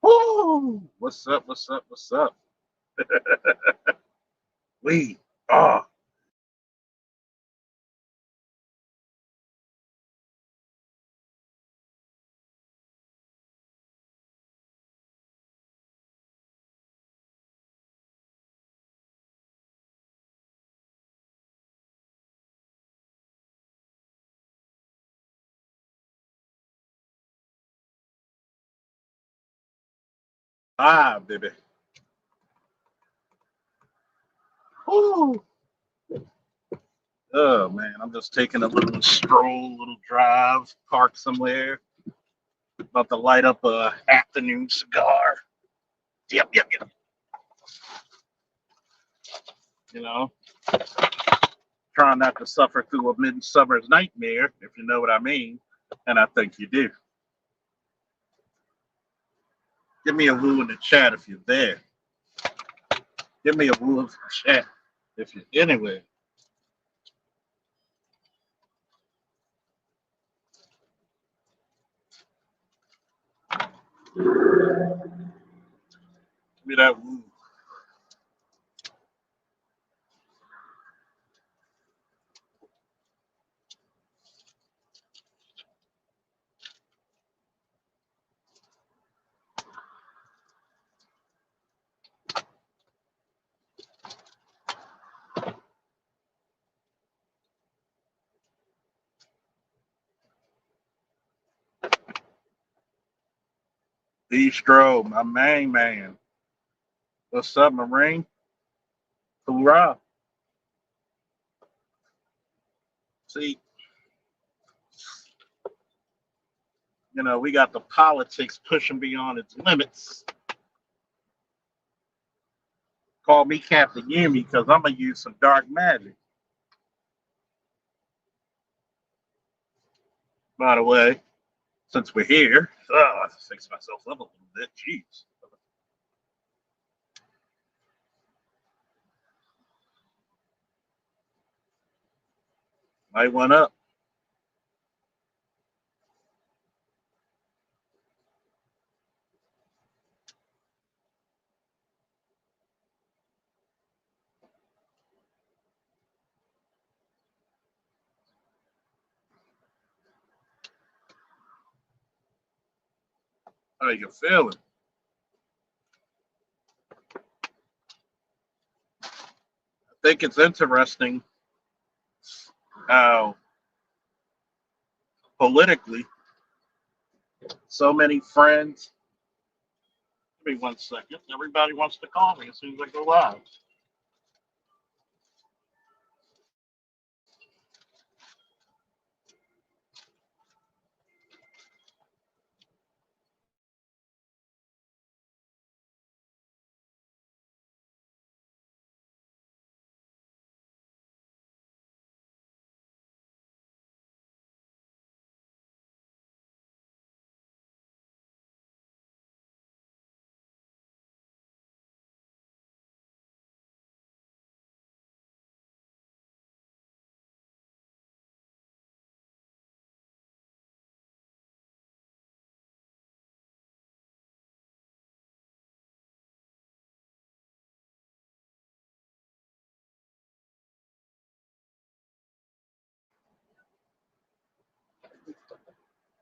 Woo! What's up? What's up? What's up? We are. Baby. Woo! Oh man, I'm just taking a little stroll, little drive, park somewhere. About to light up a afternoon cigar. Yep, yep, yep. You know, trying not to suffer through a midsummer's nightmare, if you know what I mean. And I think you do. Give me a woo in the chat if you're there. Give me a woo in the chat if you're anywhere. Give me that woo. Bistro, my main man. What's up, Marine? Hoorah. See, we got the politics pushing beyond its limits. Call me Captain Yumi because I'm going to use some dark magic. By the way, since we're here, I have to fix myself up a little bit. Jeez. Light one up. How you feeling? I think it's interesting how politically so many friends. Give me 1 second. Everybody wants to call me as soon as I go live.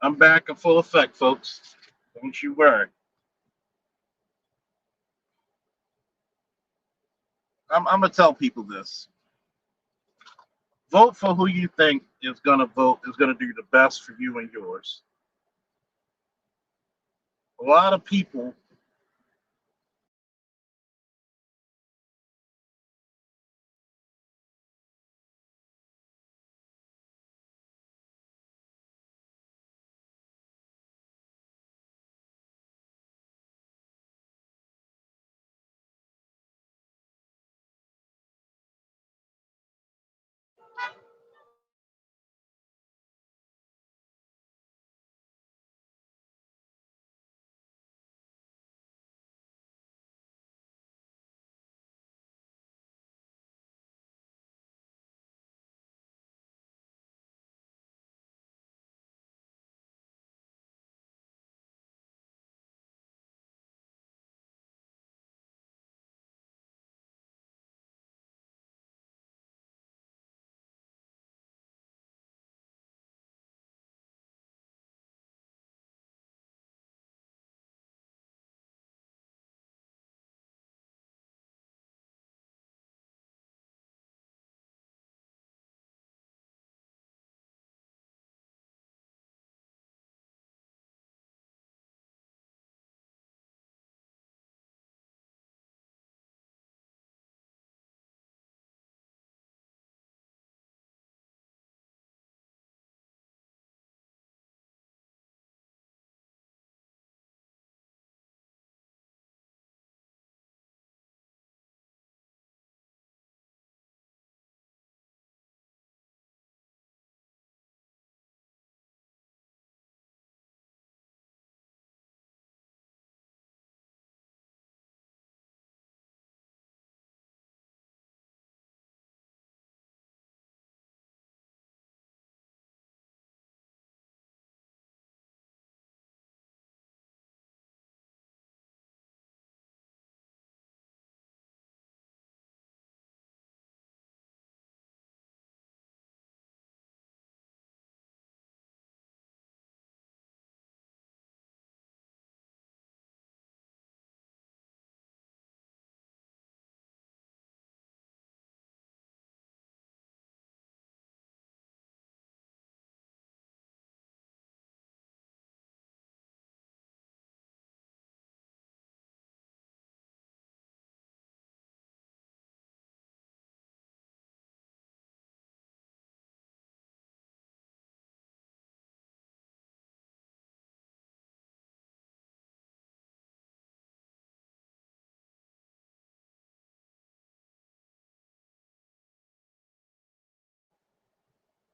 I'm back in full effect, folks. Don't you worry. I'm gonna tell people this. Vote for who you think is gonna do the best for you and yours. A lot of people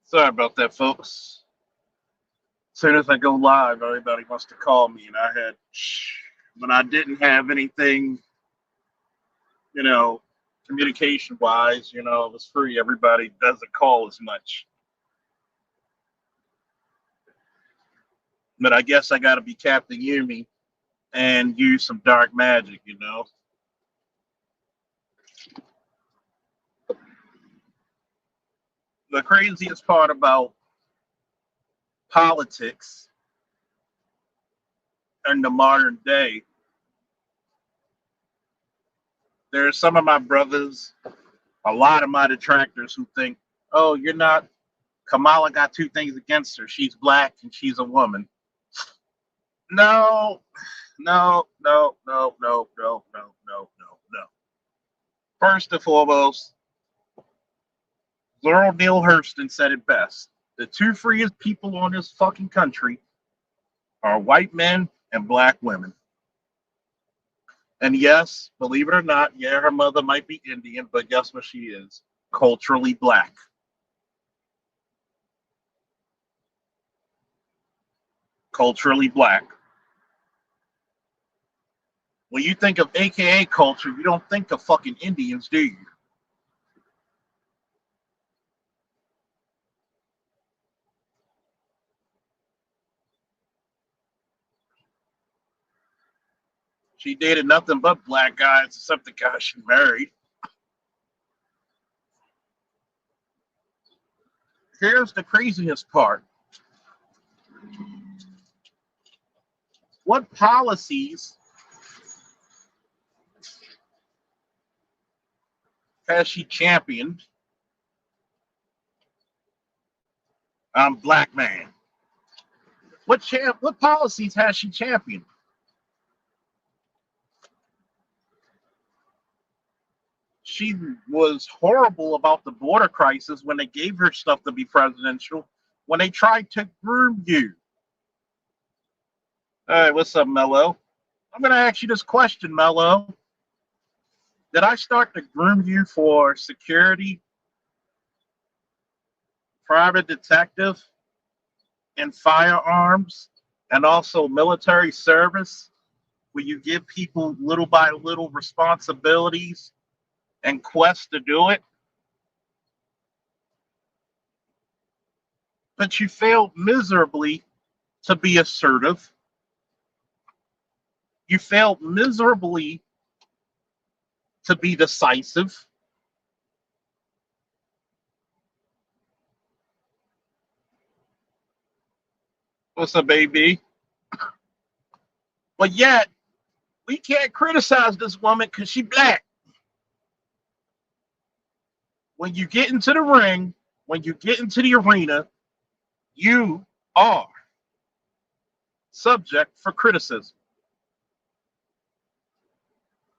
Sorry about that, folks. As soon as I go live, everybody wants to call me, and when I didn't have anything, you know, communication wise, it was free. Everybody doesn't call as much. But I guess I got to be Captain Yumi and use some dark magic. The craziest part about politics in the modern day, there are some of my brothers, a lot of my detractors who think, oh, you're not, Kamala got two things against her. She's black and she's a woman. No, no, no, no, no, no, no, no, no, no. First and foremost, Laurel Neil Hurston said it best. The two freest people on this fucking country are white men and black women. And yes, believe it or not, yeah, her mother might be Indian, but guess what she is? Culturally black. Culturally black. When you think of AKA culture, you don't think of fucking Indians, do you? She dated nothing but black guys except the guy she married. Here's the craziest part. What policies has she championed? I'm black man. What policies has she championed? She was horrible about the border crisis when they gave her stuff to be presidential, when they tried to groom you. All right, what's up, Mello? I'm going to ask you this question, Mello. Did I start to groom you for security, private detective, and firearms, and also military service, where you give people little by little responsibilities and quests to do it? But you failed miserably to be assertive. You failed miserably to be decisive. What's up, baby? But yet, we can't criticize this woman because she black. When you get into the ring, when you get into the arena, you are subject for criticism.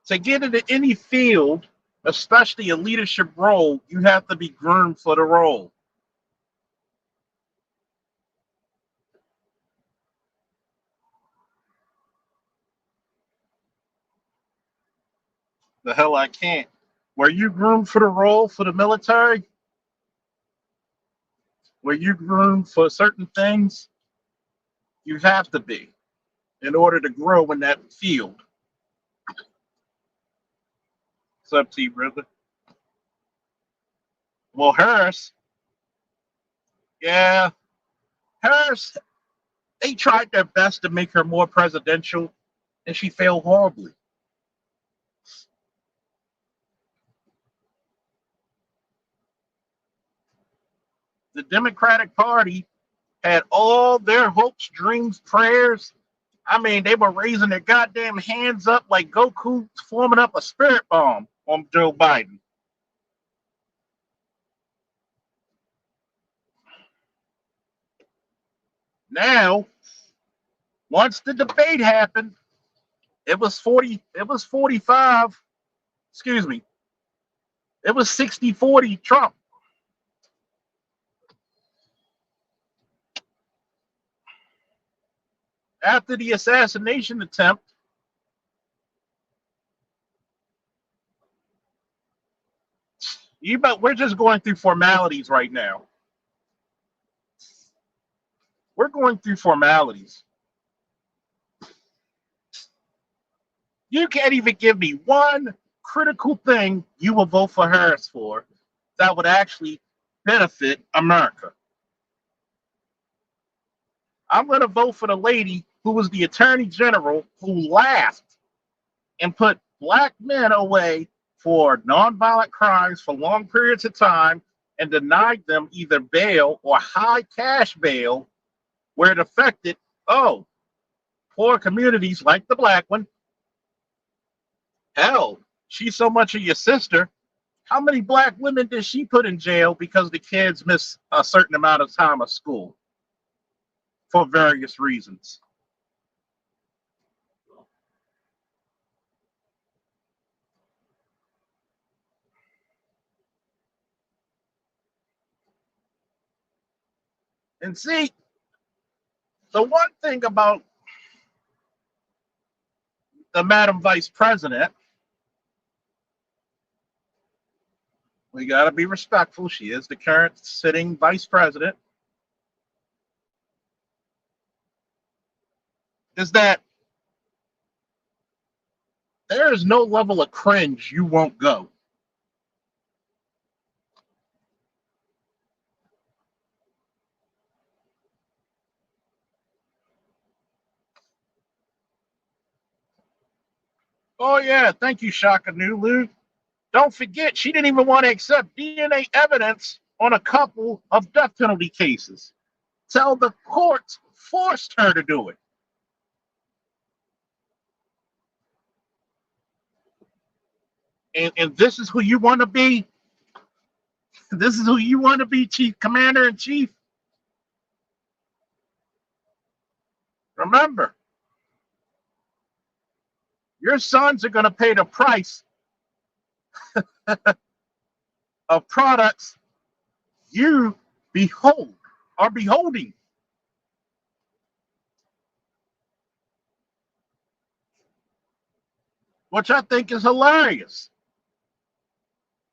To get into any field, especially a leadership role, you have to be groomed for the role. The hell I can't. Were you groomed for the role for the military? Were you groomed for certain things? You have to be in order to grow in that field. It's up to you, brother. Well, Harris, yeah, Harris, they tried their best to make her more presidential, and she failed horribly. The Democratic Party had all their hopes, dreams, prayers. I mean, they were raising their goddamn hands up like Goku forming up a spirit bomb on Joe Biden. Now, once the debate happened, it was 45, excuse me, it was 60-40 Trump. After the assassination attempt, we're just going through formalities right now. going through formalities. You can't even give me one critical thing you will vote for Harris for that would actually benefit America. I'm going to vote for the lady who was the attorney general who laughed and put black men away for nonviolent crimes for long periods of time and denied them either bail or high cash bail where it affected, poor communities like the black one. Hell, she's so much of your sister. How many black women did she put in jail because the kids miss a certain amount of time of school for various reasons? And see, the one thing about the Madam Vice President, we got to be respectful. She is the current sitting Vice President. Is that there is no level of cringe you won't go. Oh, yeah. Thank you, Shaka Nulu. Don't forget, she didn't even want to accept DNA evidence on a couple of death penalty cases. Tell the courts forced her to do it. And this is who you want to be? This is who you want to be, Chief Commander in Chief? Remember, your sons are going to pay the price of products you are beholding. Which I think is hilarious.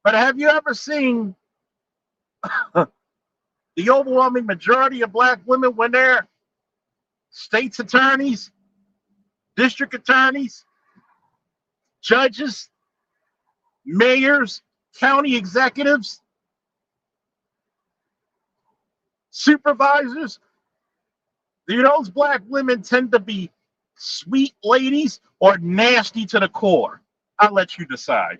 But have you ever seen the overwhelming majority of black women when they're state's attorneys, district attorneys, judges, mayors, county executives, supervisors? Do those black women tend to be sweet ladies or nasty to the core? I'll let you decide.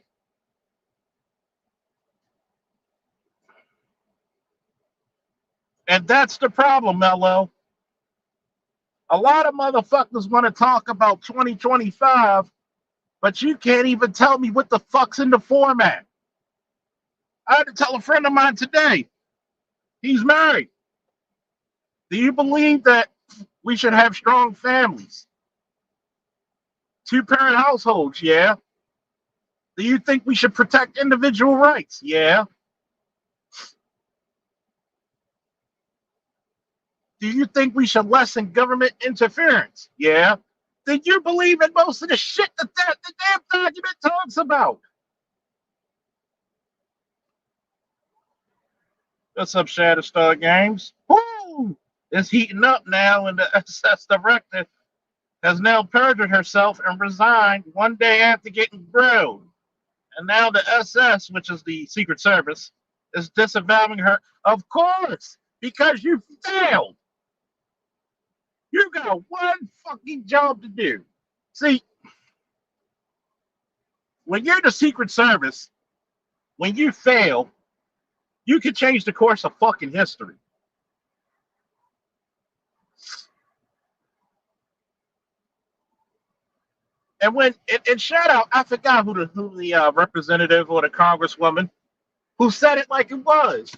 And that's the problem, Mello. A lot of motherfuckers want to talk about 2025, but you can't even tell me what the fuck's in the format. I had to tell a friend of mine today. He's married. Do you believe that we should have strong families? Two-parent households, yeah. Do you think we should protect individual rights? Yeah. Do you think we should lessen government interference? Yeah. Do you believe in most of the shit that the damn document talks about? What's up, Shatterstar Games? Woo! It's heating up now, and the SS director has now perjured herself and resigned one day after getting grilled. And now the SS, which is the Secret Service, is disavowing her. Of course, because you failed. You got one fucking job to do. See, when you're the Secret Service, when you fail, you can change the course of fucking history. And shout out, I forgot who the representative or the congresswoman who said it like it was.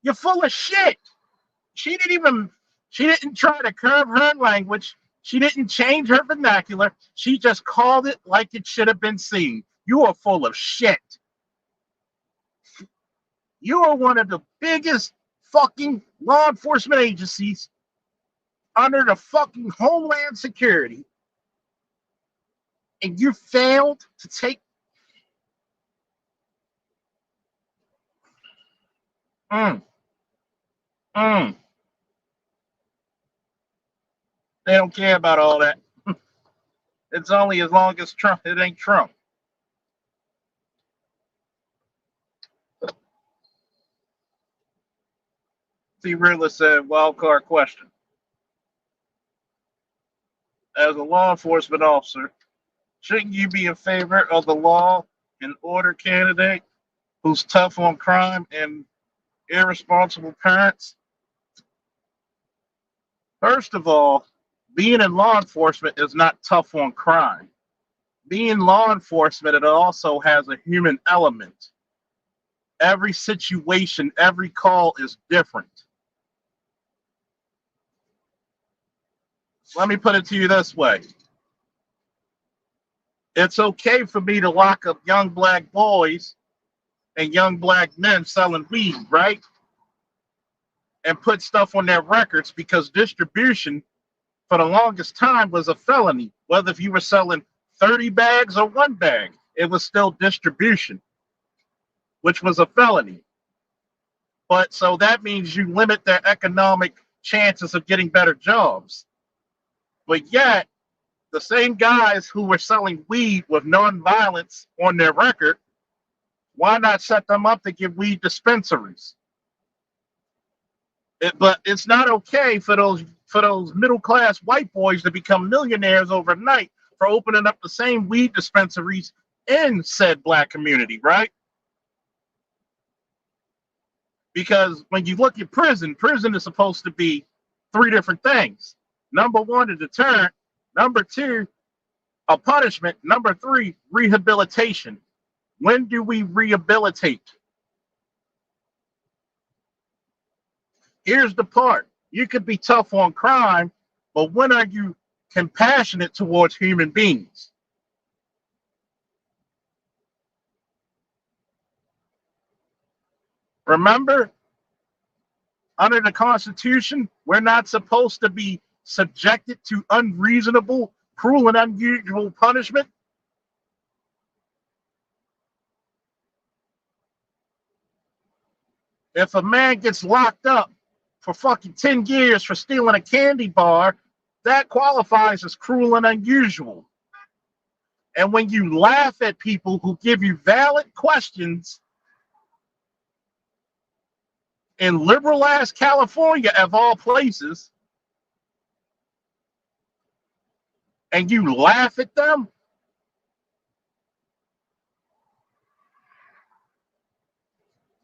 You're full of shit. She didn't try to curb her language. She didn't change her vernacular. She just called it like it should have been seen. You are full of shit. You are one of the biggest fucking law enforcement agencies under the fucking Homeland Security. And you failed to take. Mm, mm. They don't care about all that. It's only as long as Trump, it ain't Trump. T. Riddler said, wild card question. As a law enforcement officer, shouldn't you be in favor of the law and order candidate who's tough on crime and irresponsible parents? First of all, being in law enforcement is not tough on crime. Being law enforcement, it also has a human element. Every situation, every call is different. Let me put it to you this way. It's okay for me to lock up young black boys and young black men selling weed, right? And put stuff on their records because distribution for the longest time was a felony. Whether if you were selling 30 bags or one bag, it was still distribution, which was a felony. But so that means you limit their economic chances of getting better jobs. But yet, the same guys who were selling weed with nonviolence on their record, why not set them up to give weed dispensaries? But it's not okay for those middle class white boys to become millionaires overnight for opening up the same weed dispensaries in said black community, right? Because when you look at prison is supposed to be three different things. Number one, a deterrent. Number two, a punishment. Number three, rehabilitation. When do we rehabilitate? Here's the part. You could be tough on crime, but when are you compassionate towards human beings? Remember, under the Constitution, we're not supposed to be subjected to unreasonable, cruel, and unusual punishment. If a man gets locked up for fucking 10 years for stealing a candy bar, that qualifies as cruel and unusual. And when you laugh at people who give you valid questions in liberal ass California, of all places, and you laugh at them,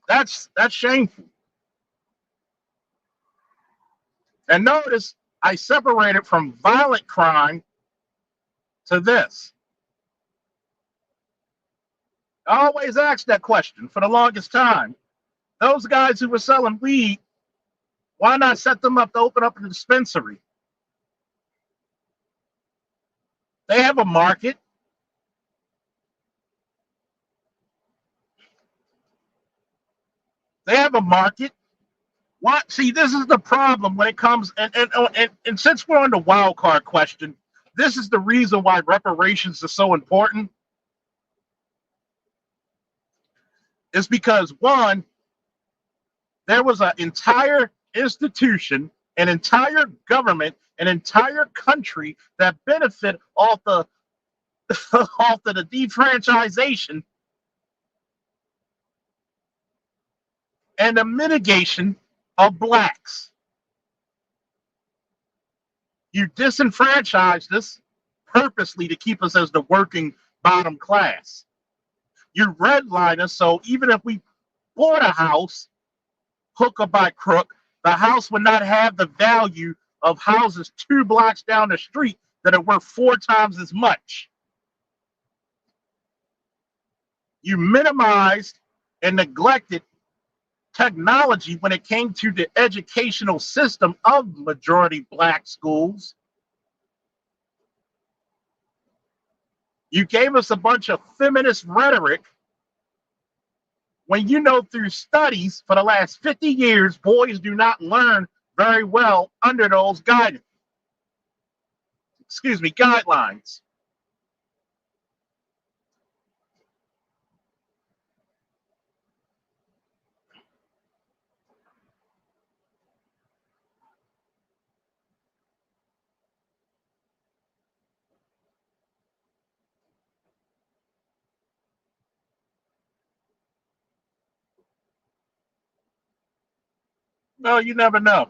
that's shameful. And notice I separated from violent crime to this. I always ask that question for the longest time. Those guys who were selling weed, why not set them up to open up a dispensary? They have a market. They have a market. What? See, this is the problem when it comes, and since we're on the wild card question, this is the reason why reparations are so important. Is because one, there was an entire institution, an entire government, an entire country that benefit off the off of the defranchisation and the mitigation of blacks. You disenfranchised us purposely to keep us as the working bottom class. You redline us, so even if we bought a house, hook or by crook, the house would not have the value of houses 2 blocks down the street that are worth 4 times as much. You minimized and neglected technology when it came to the educational system of majority black schools. You gave us a bunch of feminist rhetoric when you know through studies for the last 50 years, boys do not learn very well under those guidelines. No, you never know.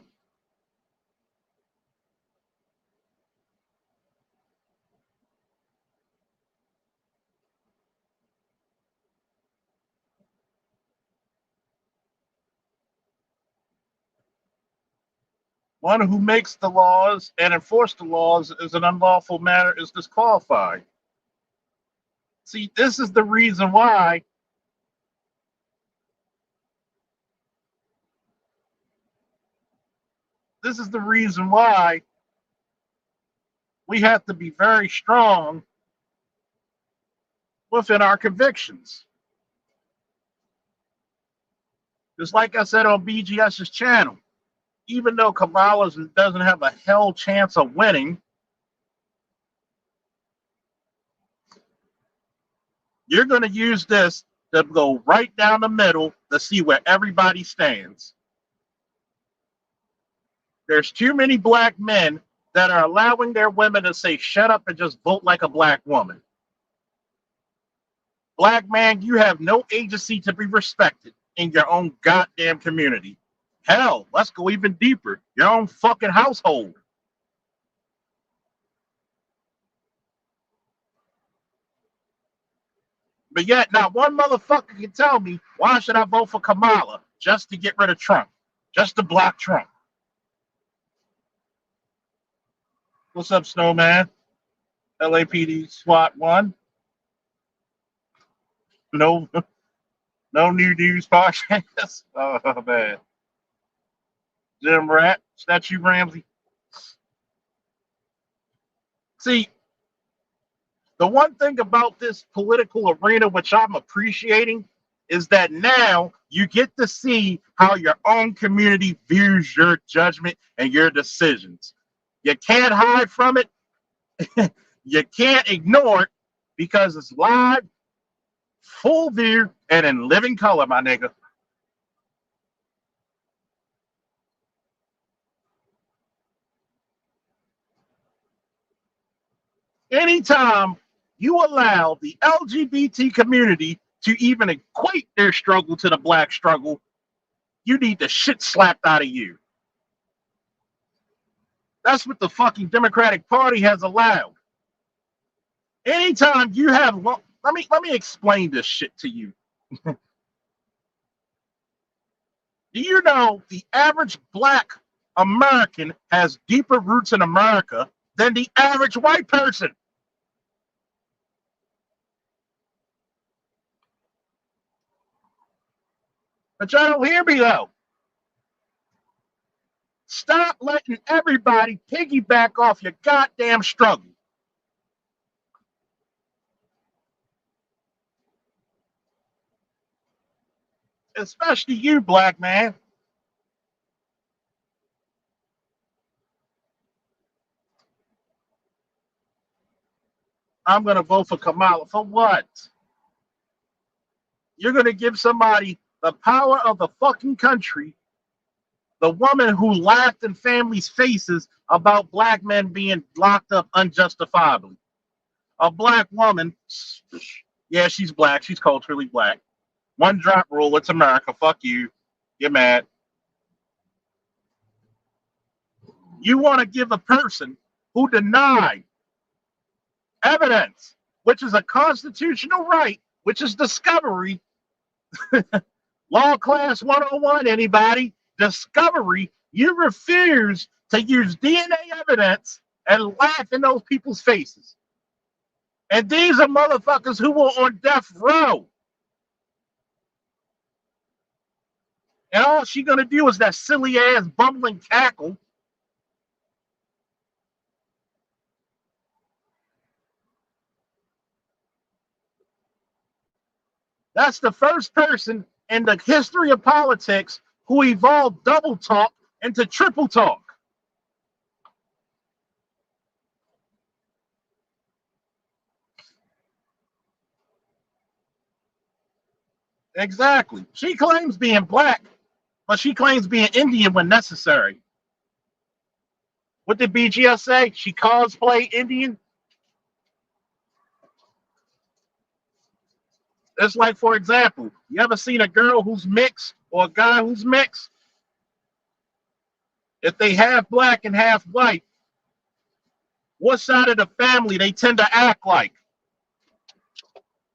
One who makes the laws and enforce the laws is an unlawful matter is disqualified. See, this is the reason why. This is the reason why we have to be very strong within our convictions. Just like I said on BGS's channel, even though Kamala doesn't have a hell chance of winning, you're going to use this to go right down the middle to see where everybody stands. There's too many black men that are allowing their women to say, shut up and just vote like a black woman. Black man, you have no agency to be respected in your own goddamn community. Hell, let's go even deeper. Your own fucking household. But yet, not one motherfucker can tell me why should I vote for Kamala just to get rid of Trump, just to block Trump. What's up, Snowman? LAPD SWAT 1. No, no new news podcast. Oh man. Jim Rat, is that you, Ramsey? See, the one thing about this political arena, which I'm appreciating, is that now you get to see how your own community views your judgment and your decisions. You can't hide from it. You can't ignore it because it's live, full view, and in living color, my nigga. Anytime you allow the LGBT community to even equate their struggle to the black struggle, you need the shit slapped out of you. That's what the fucking Democratic Party has allowed. Anytime you have, let me explain this shit to you. Do you know the average black American has deeper roots in America than the average white person? But y'all don't hear me though. Stop letting everybody piggyback off your goddamn struggle. Especially you, black man. I'm going to vote for Kamala. For what? You're going to give somebody the power of the fucking country, the woman who laughed in families' faces about black men being locked up unjustifiably. A black woman, yeah, she's black. She's culturally black. One drop rule, it's America. Fuck you. Get mad. You want to give a person who denied evidence, which is a constitutional right, which is discovery. Law class 101, anybody? Discovery. You refuse to use DNA evidence and laugh in those people's faces. And these are motherfuckers who were on death row. And all she gonna do is that silly ass bumbling cackle. That's the first person in the history of politics who evolved double talk into triple talk. Exactly. She claims being black, but she claims being Indian when necessary. What did BGS say? She cosplay Indian? It's like, for example, you ever seen a girl who's mixed or a guy who's mixed? If they half black and half white, what side of the family they tend to act like?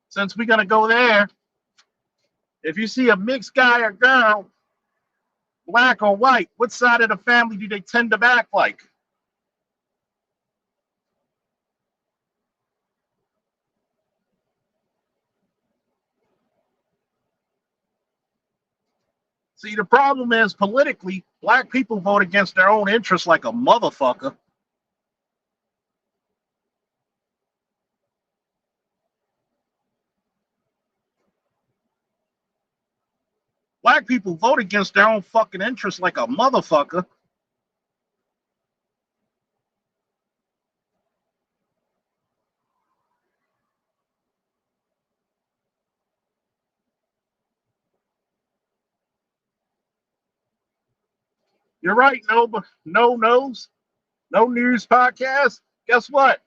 Since we're going to go there, if you see a mixed guy or girl, black or white, what side of the family do they tend to act like? See, the problem is politically, black people vote against their own interests like a motherfucker. Black people vote against their own fucking interests like a motherfucker. You're right, no news podcast. Guess what?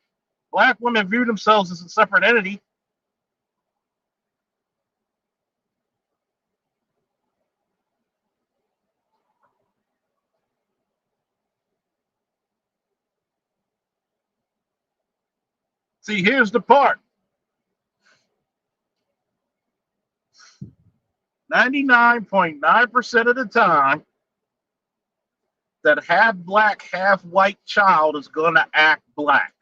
Black women view themselves as a separate entity. See, here's the part. 99.9% of the time, that half black, half white child is going to act black.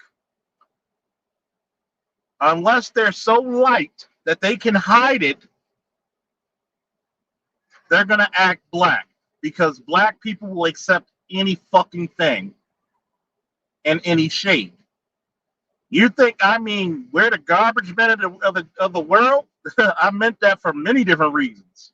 Unless they're so light that they can hide it, they're going to act black. Because black people will accept any fucking thing in any shape. You think I mean we're the garbage men of the world? I meant that for many different reasons.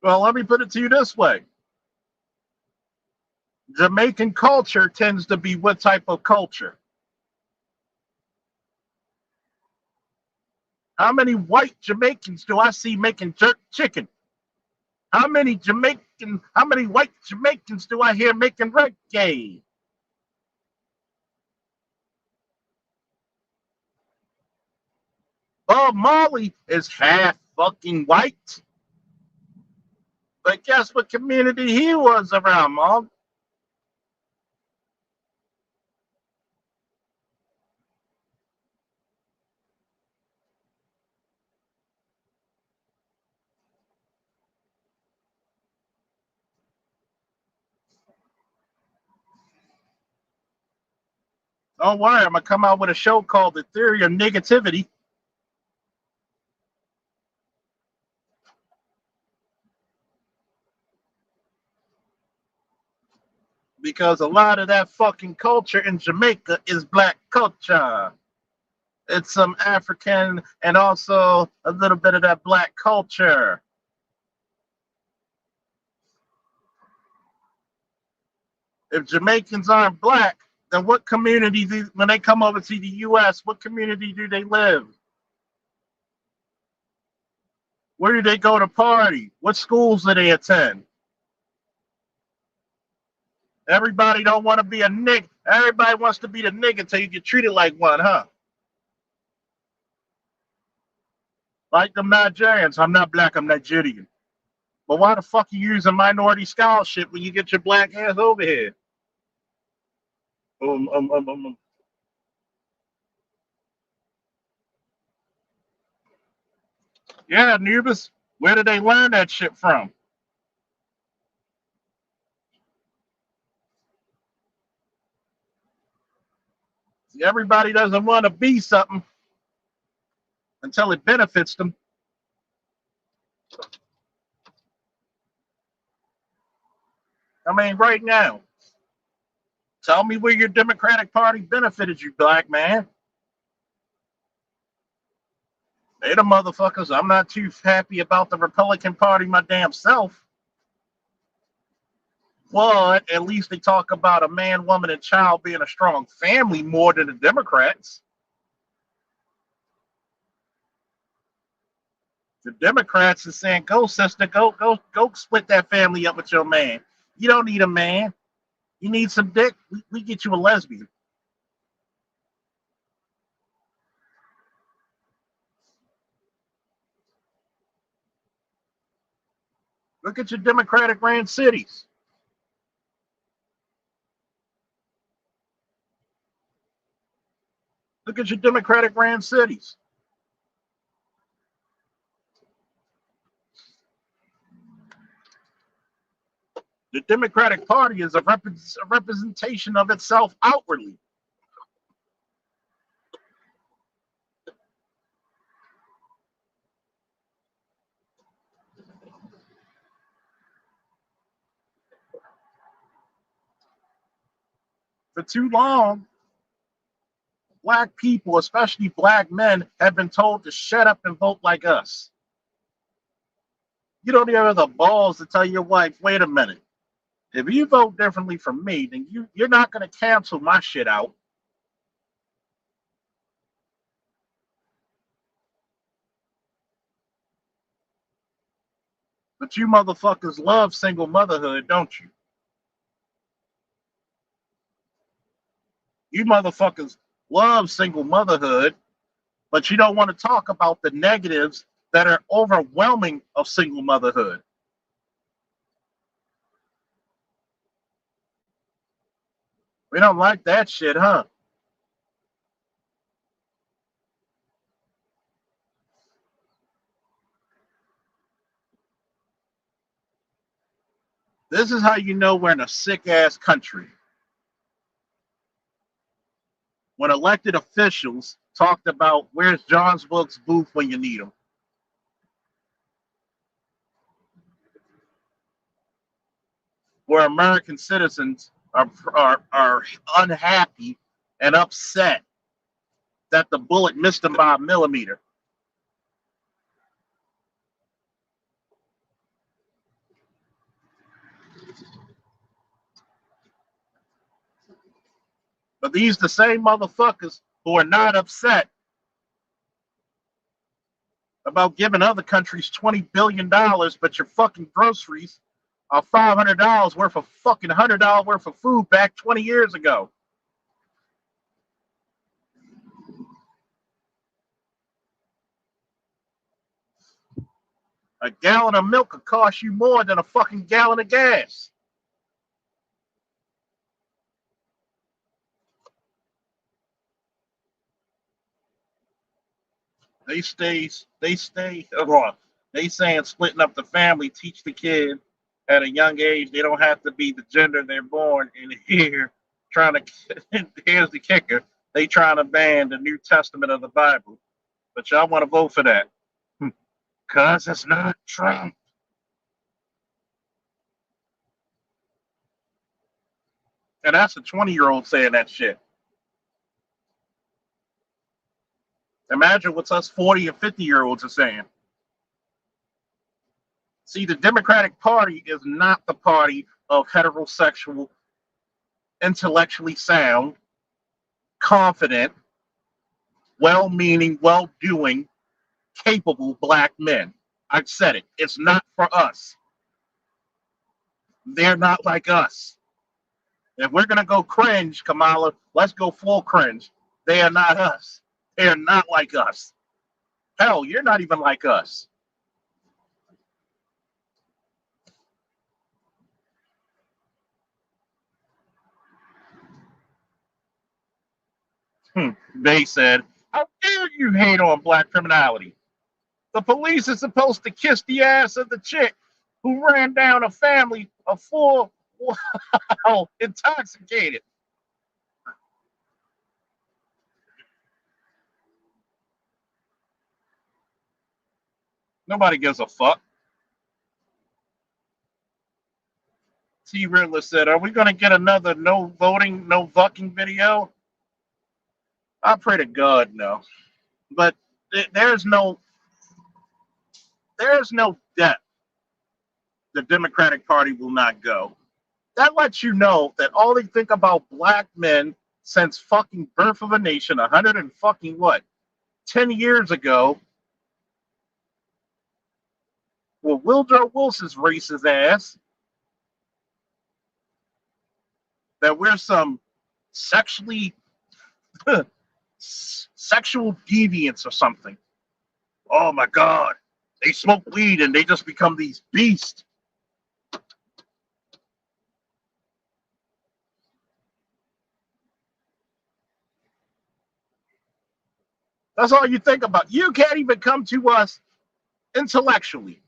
Well, let me put it to you this way. Jamaican culture tends to be what type of culture? How many white Jamaicans do I see making jerk chicken? How many white Jamaicans do I hear making reggae? Bob Marley is half fucking white. But guess what community he was around, Mom? Don't worry, I'm gonna come out with a show called The Theory of Negativity. Because a lot of that fucking culture in Jamaica is black culture. It's some African and also a little bit of that black culture. If Jamaicans aren't black, then what community when they come over to the US, what community do they live? Where do they go to party? What schools do they attend? Everybody don't want to be a nigga. Everybody wants to be the nigga until you get treated like one, huh? Like them Nigerians. I'm not black, I'm Nigerian. But why the fuck are you using minority scholarship when you get your black ass over here? Um, um, um, um, um. Yeah, Nubis. Where did they learn that shit from? See, everybody doesn't want to be something until it benefits them. I mean, right now, tell me where your Democratic Party benefited you, black man. They the motherfuckers. I'm not too happy about the Republican Party my damn self. But at least they talk about a man, woman, and child being a strong family more than the Democrats. The Democrats are saying, "Go, sister, go split that family up with your man. You don't need a man. You need some dick. We get you a lesbian. Look at your Democratic ran cities. Look at your Democratic ran cities. The Democratic Party is a representation of itself outwardly. For too long, black people, especially black men, have been told to shut up and vote like us. You don't even have the balls to tell your wife, wait a minute, if you vote differently from me, then you're not going to cancel my shit out. But you motherfuckers love single motherhood, don't you? You motherfuckers love single motherhood, but you don't want to talk about the negatives that are overwhelming of single motherhood. We don't like that shit, huh? This is how you know we're in a sick ass country. When elected officials talked about where's John's Books booth when you need them. Where American citizens are unhappy and upset that the bullet missed them by a millimeter. But these the same motherfuckers who are not upset about giving other countries $20 billion, but your fucking groceries are $500 worth of fucking $100 worth of food back 20 years ago. A gallon of milk could cost you more than a fucking gallon of gas. They stay, they stay, they saying splitting up the family, teach the kid at a young age they don't have to be the gender they're born in. Here, trying to, here's the kicker, they trying to ban the New Testament of the Bible. But y'all want to vote for that. Because it's not Trump. And that's a 20-year-old saying that shit. Imagine what us 40 and 50-year-olds are saying. See, the Democratic Party is not the party of heterosexual, intellectually sound, confident, well meaning, well doing, capable black men. I've said it. It's not for us. They're not like us. If we're going to go cringe, Kamala, let's go full cringe. They are not us. They are not like us. Hell, you're not even like us. They said, how dare you hate on black criminality? The police is supposed to kiss the ass of the chick who ran down a family of four while intoxicated. Nobody gives a fuck. T. Riddler said, are we going to get another no voting, no fucking video? I pray to God, no. But there's no depth the Democratic Party will not go. That lets you know that all they think about black men since fucking birth of a nation, 100 and fucking what, 10 years ago, well, Woodrow Wilson's racist ass that we're some sexually sexual deviants or something. Oh my God, they smoke weed and they just become these beasts. That's all you think about. You can't even come to us intellectually.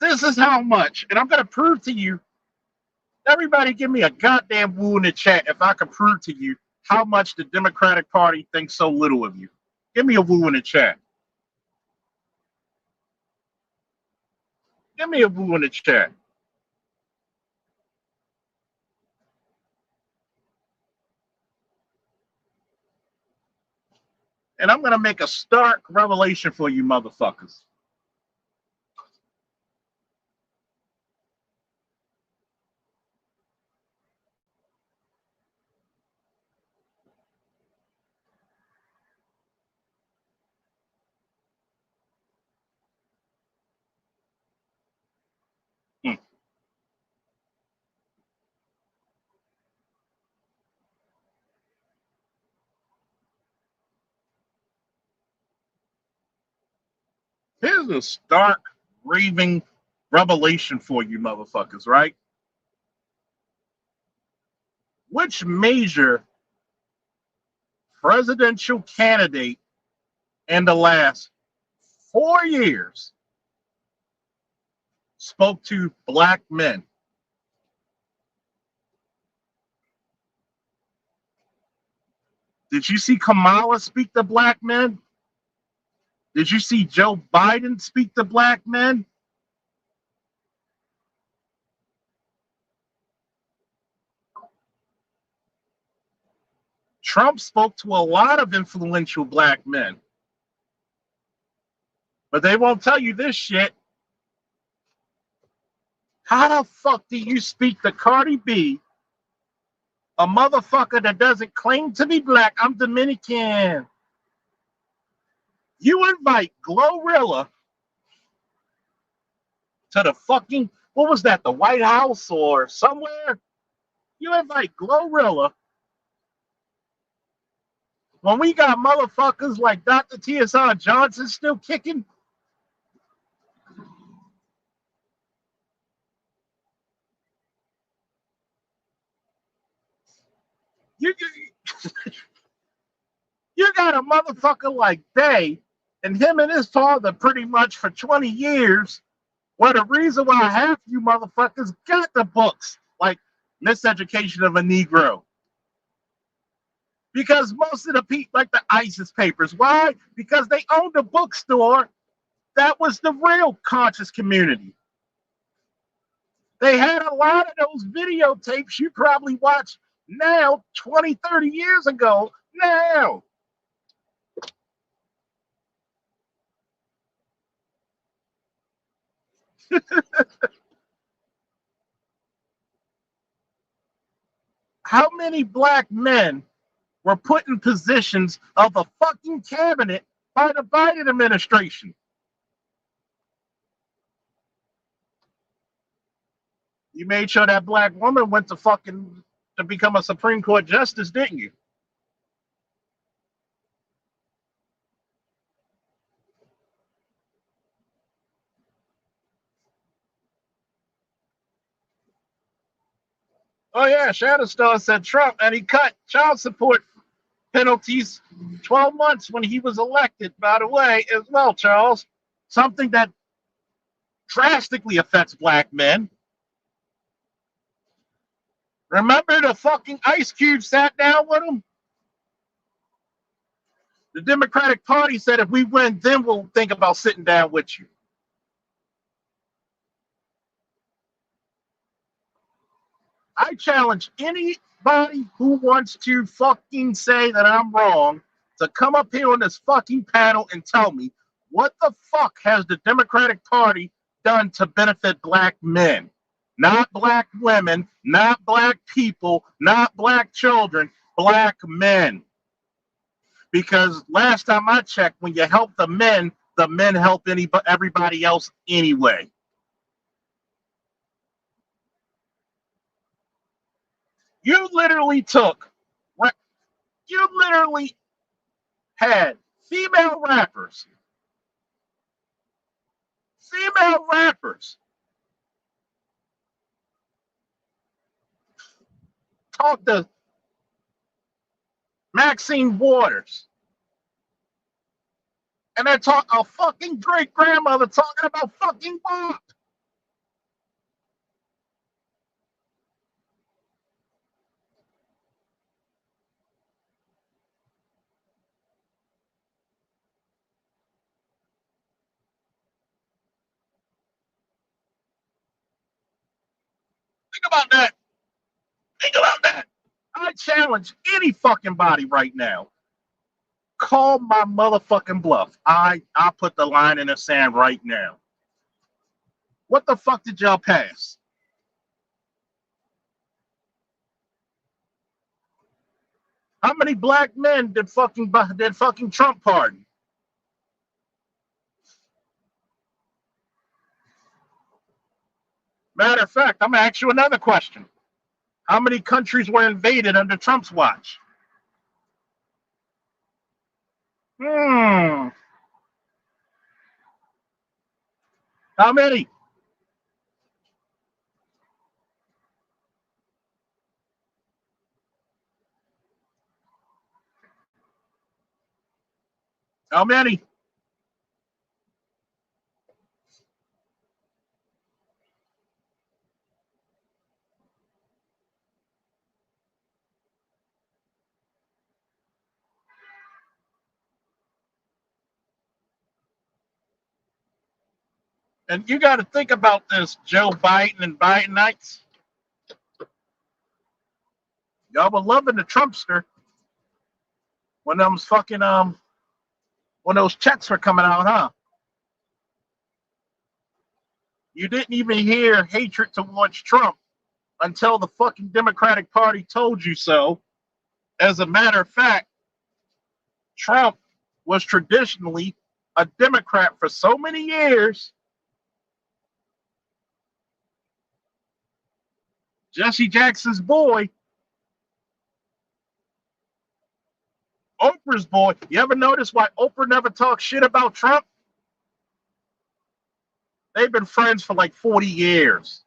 This is how much, and I'm going to prove to you. Everybody give me a goddamn woo in the chat if I can prove to you how much the Democratic Party thinks so little of you. Give me a woo in the chat. Give me a woo in the chat. And I'm going to make a stark revelation for you motherfuckers. Here's a stark, raving revelation for you motherfuckers, right? Which major presidential candidate in the last 4 years spoke to black men? Did you see Kamala speak to black men? Did you see Joe Biden speak to black men? Trump spoke to a lot of influential black men. But they won't tell you this shit. How the fuck do you speak to Cardi B, a motherfucker that doesn't claim to be black? I'm Dominican. You invite Glorilla to the fucking, what was that, the White House or somewhere? You invite Glorilla when we got motherfuckers like Dr. T.S.R. Johnson still kicking. You, you got a motherfucker like Day and him and his father pretty much for 20 years. Well, the reason why half you motherfuckers got the books, like Miseducation of a Negro. Because most of the people, like the ISIS papers, why? Because they owned a bookstore that was the real conscious community. They had a lot of those videotapes you probably watch now, 20, 30 years ago, now. How many black men were put in positions of the fucking cabinet by the Biden administration? You made sure that black woman went to become a Supreme Court justice, didn't you? Oh yeah, Shadowstar said Trump, and he cut child support penalties 12 months when he was elected, by the way, as well, Charles. Something that drastically affects black men. Remember the fucking Ice Cube sat down with him? The Democratic Party said if we win, then we'll think about sitting down with you. I challenge anybody who wants to fucking say that I'm wrong to come up here on this fucking panel and tell me what the fuck has the Democratic Party done to benefit black men? Not black women, not black people, not black children, black men. Because last time I checked, when you help the men help everybody else anyway. You literally you literally had female rappers talk to Maxine Waters, and they talk a fucking great grandmother talking about fucking what? Think about that. Think about that. I challenge any fucking body right now. Call my motherfucking bluff. I put the line in the sand right now. What the fuck did y'all pass? How many black men did fucking Trump pardon? Matter of fact, I'm gonna ask you another question. How many countries were invaded under Trump's watch? How many? How many? And you got to think about this, Joe Biden and Bidenites. Y'all were loving the Trumpster when those fucking when those checks were coming out, huh? You didn't even hear hatred towards Trump until the fucking Democratic Party told you so. As a matter of fact, Trump was traditionally a Democrat for so many years. Jesse Jackson's boy, Oprah's boy. You ever notice why Oprah never talks shit about Trump? They've been friends for like 40 years.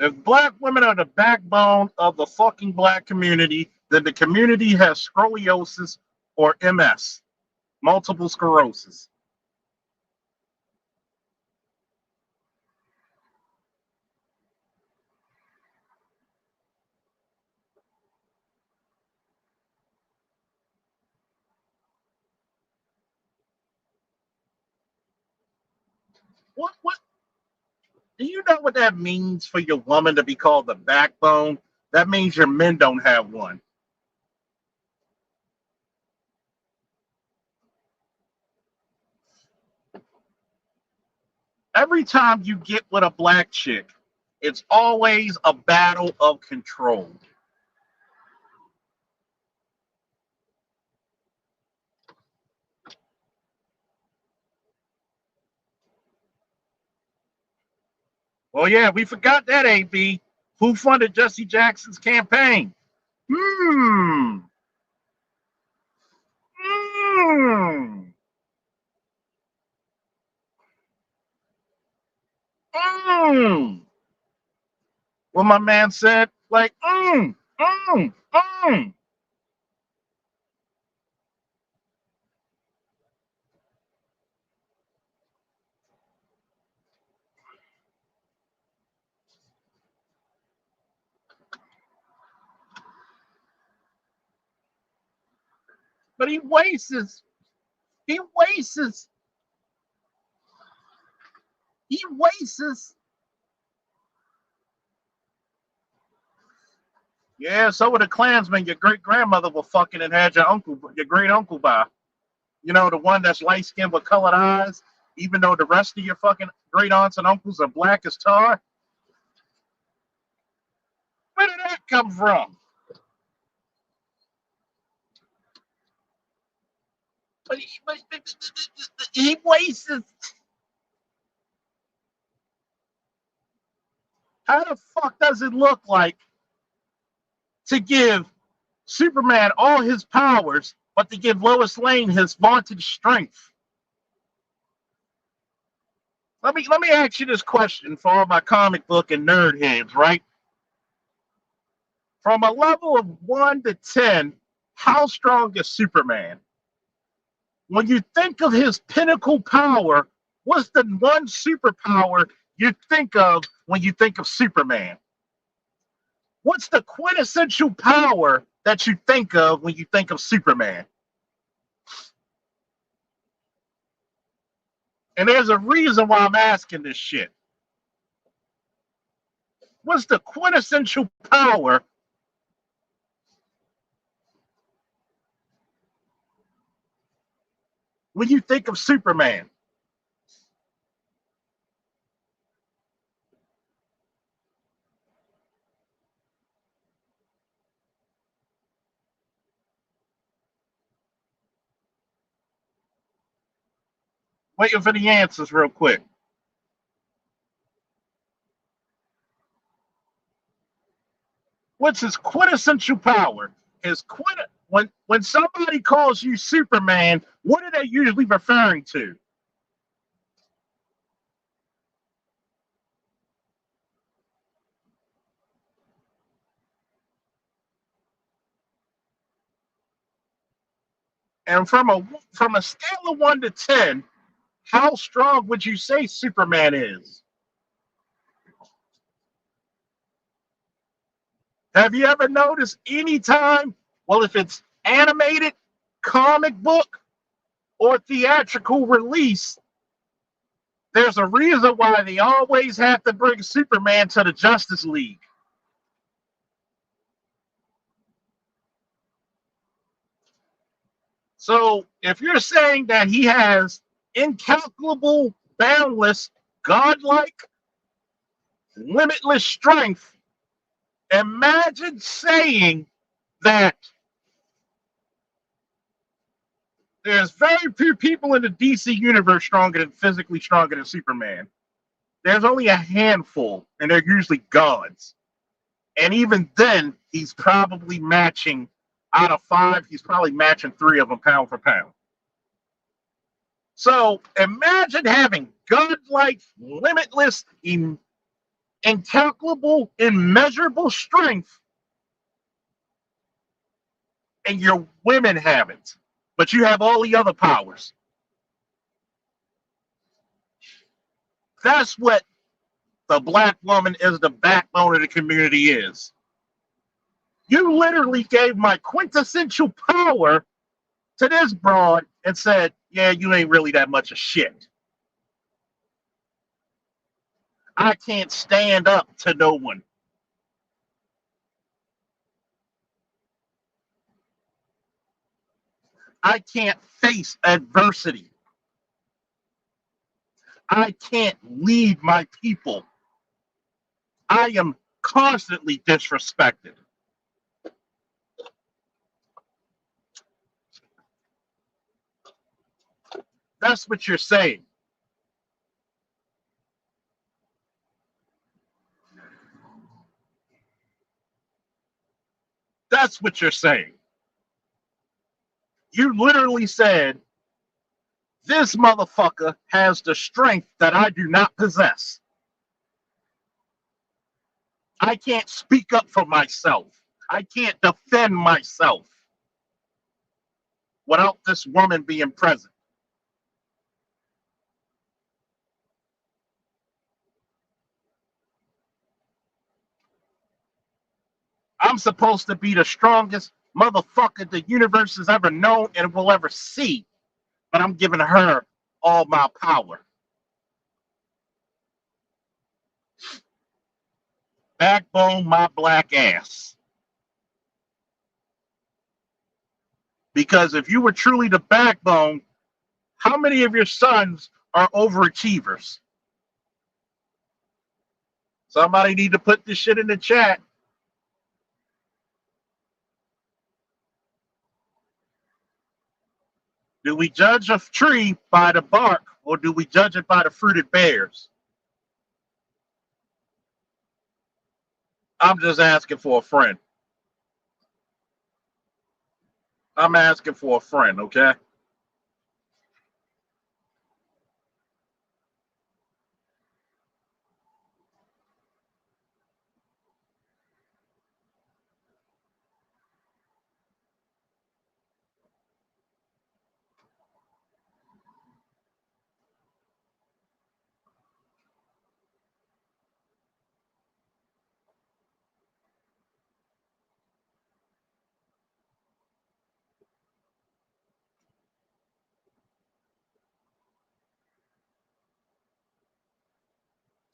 If black women are the backbone of the fucking black community, then the community has scoliosis or MS, multiple sclerosis. What do you know what that means for your woman to be called the backbone? That means your men don't have one. Every time you get with a black chick, it's always a battle of control. Oh yeah, we forgot that, AB. Who funded Jesse Jackson's campaign? Hmm. Hmm. Hmm. What my man said, like, mm. But he wastes, he wastes. Yeah, so were the Klansmen your great grandmother was fucking and had your great uncle by. You know, the one that's light skinned with colored eyes, even though the rest of your fucking great aunts and uncles are black as tar. Where did that come from? But he wastes. How the fuck does it look like to give Superman all his powers, but to give Lois Lane his vaunted strength? Let me ask you this question for all my comic book and nerd heads, right? From a level of 1 to 10, how strong is Superman? When you think of his pinnacle power, what's the one superpower you think of when you think of Superman? What's the quintessential power that you think of when you think of Superman? And there's a reason why I'm asking this shit. What's the quintessential power when you think of Superman? Waiting for the answers real quick. What's his quintessential power? When somebody calls you Superman, what are they usually referring to? And from a scale of 1 to 10, how strong would you say Superman is? Have you ever noticed any time, well, if it's animated, comic book, or theatrical release, there's a reason why they always have to bring Superman to the Justice League. So if you're saying that he has incalculable, boundless, godlike, limitless strength, imagine saying that there's very few people in the DC universe physically stronger than Superman. There's only a handful, and they're usually gods. And even then, he's probably matching, out of 5, he's probably matching 3 of them pound for pound. So imagine having godlike, limitless, incalculable, immeasurable strength, and your women haven't, but you have all the other powers. That's what the black woman is the backbone of the community is. You literally gave my quintessential power to this broad and said, yeah, you ain't really that much of shit. I can't stand up to no one. I can't face adversity. I can't lead my people. I am constantly disrespected. That's what you're saying. That's what you're saying. You literally said, this motherfucker has the strength that I do not possess. I can't speak up for myself. I can't defend myself without this woman being present. I'm supposed to be the strongest motherfucker the universe has ever known and will ever see, but I'm giving her all my power. Backbone my black ass. Because if you were truly the backbone, how many of your sons are overachievers? Somebody need to put this shit in the chat. Do we judge a tree by the bark or do we judge it by the fruit it bears? I'm just asking for a friend. I'm asking for a friend, okay?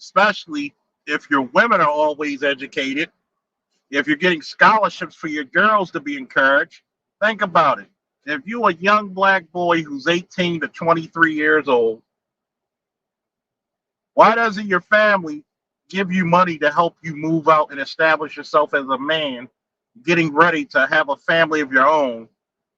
Especially if your women are always educated, if you're getting scholarships for your girls to be encouraged. Think about it. If you're a young black boy who's 18 to 23 years old, why doesn't your family give you money to help you move out and establish yourself as a man, getting ready to have a family of your own?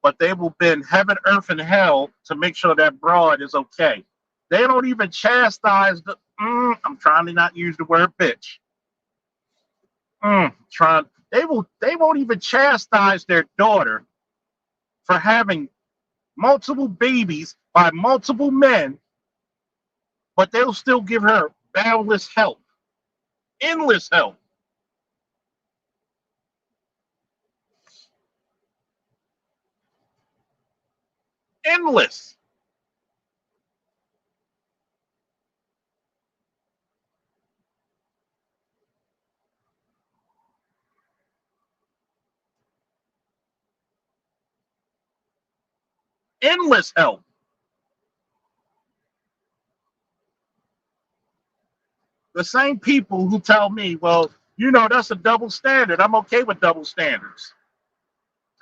But they will bend heaven, earth, and hell to make sure that broad is okay. They don't even chastise the. I'm trying to not use the word bitch. Trying. They will. They won't even chastise their daughter for having multiple babies by multiple men, but they'll still give her boundless help, endless help, endless, endless help. The same people who tell me, well, that's a double standard. I'm okay with double standards.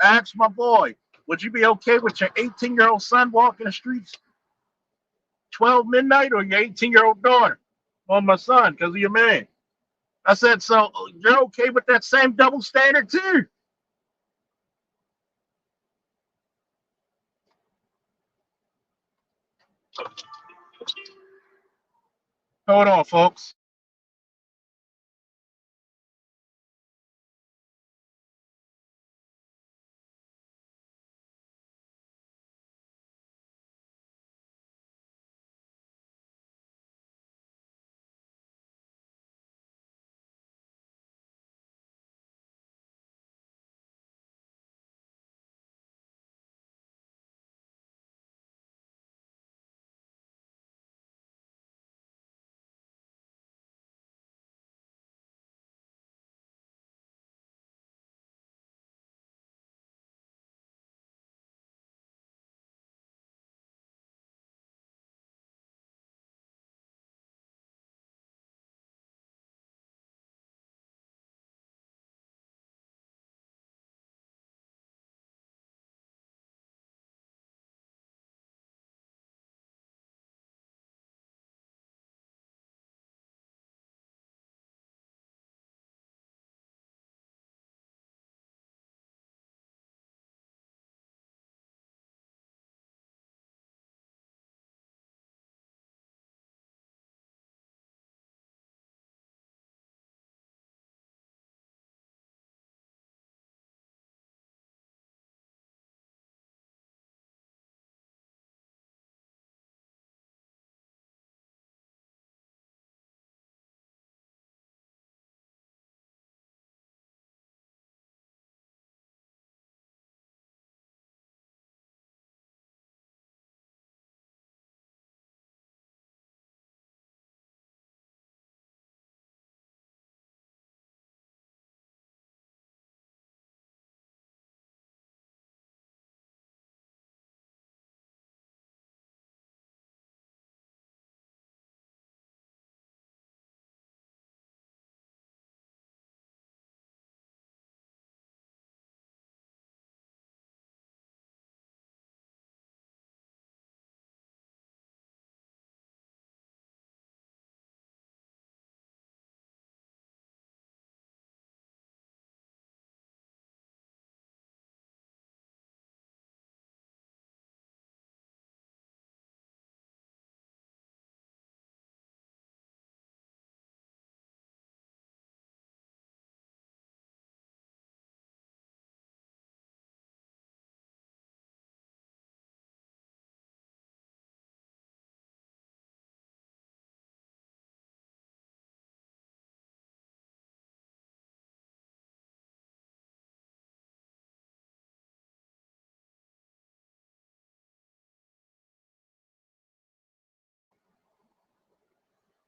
I asked my boy, would you be okay with your 18-year-old son walking the streets 12 midnight or your 18-year-old daughter? On my son, because of your man. I said, so you're okay with that same double standard too? Hold on, folks.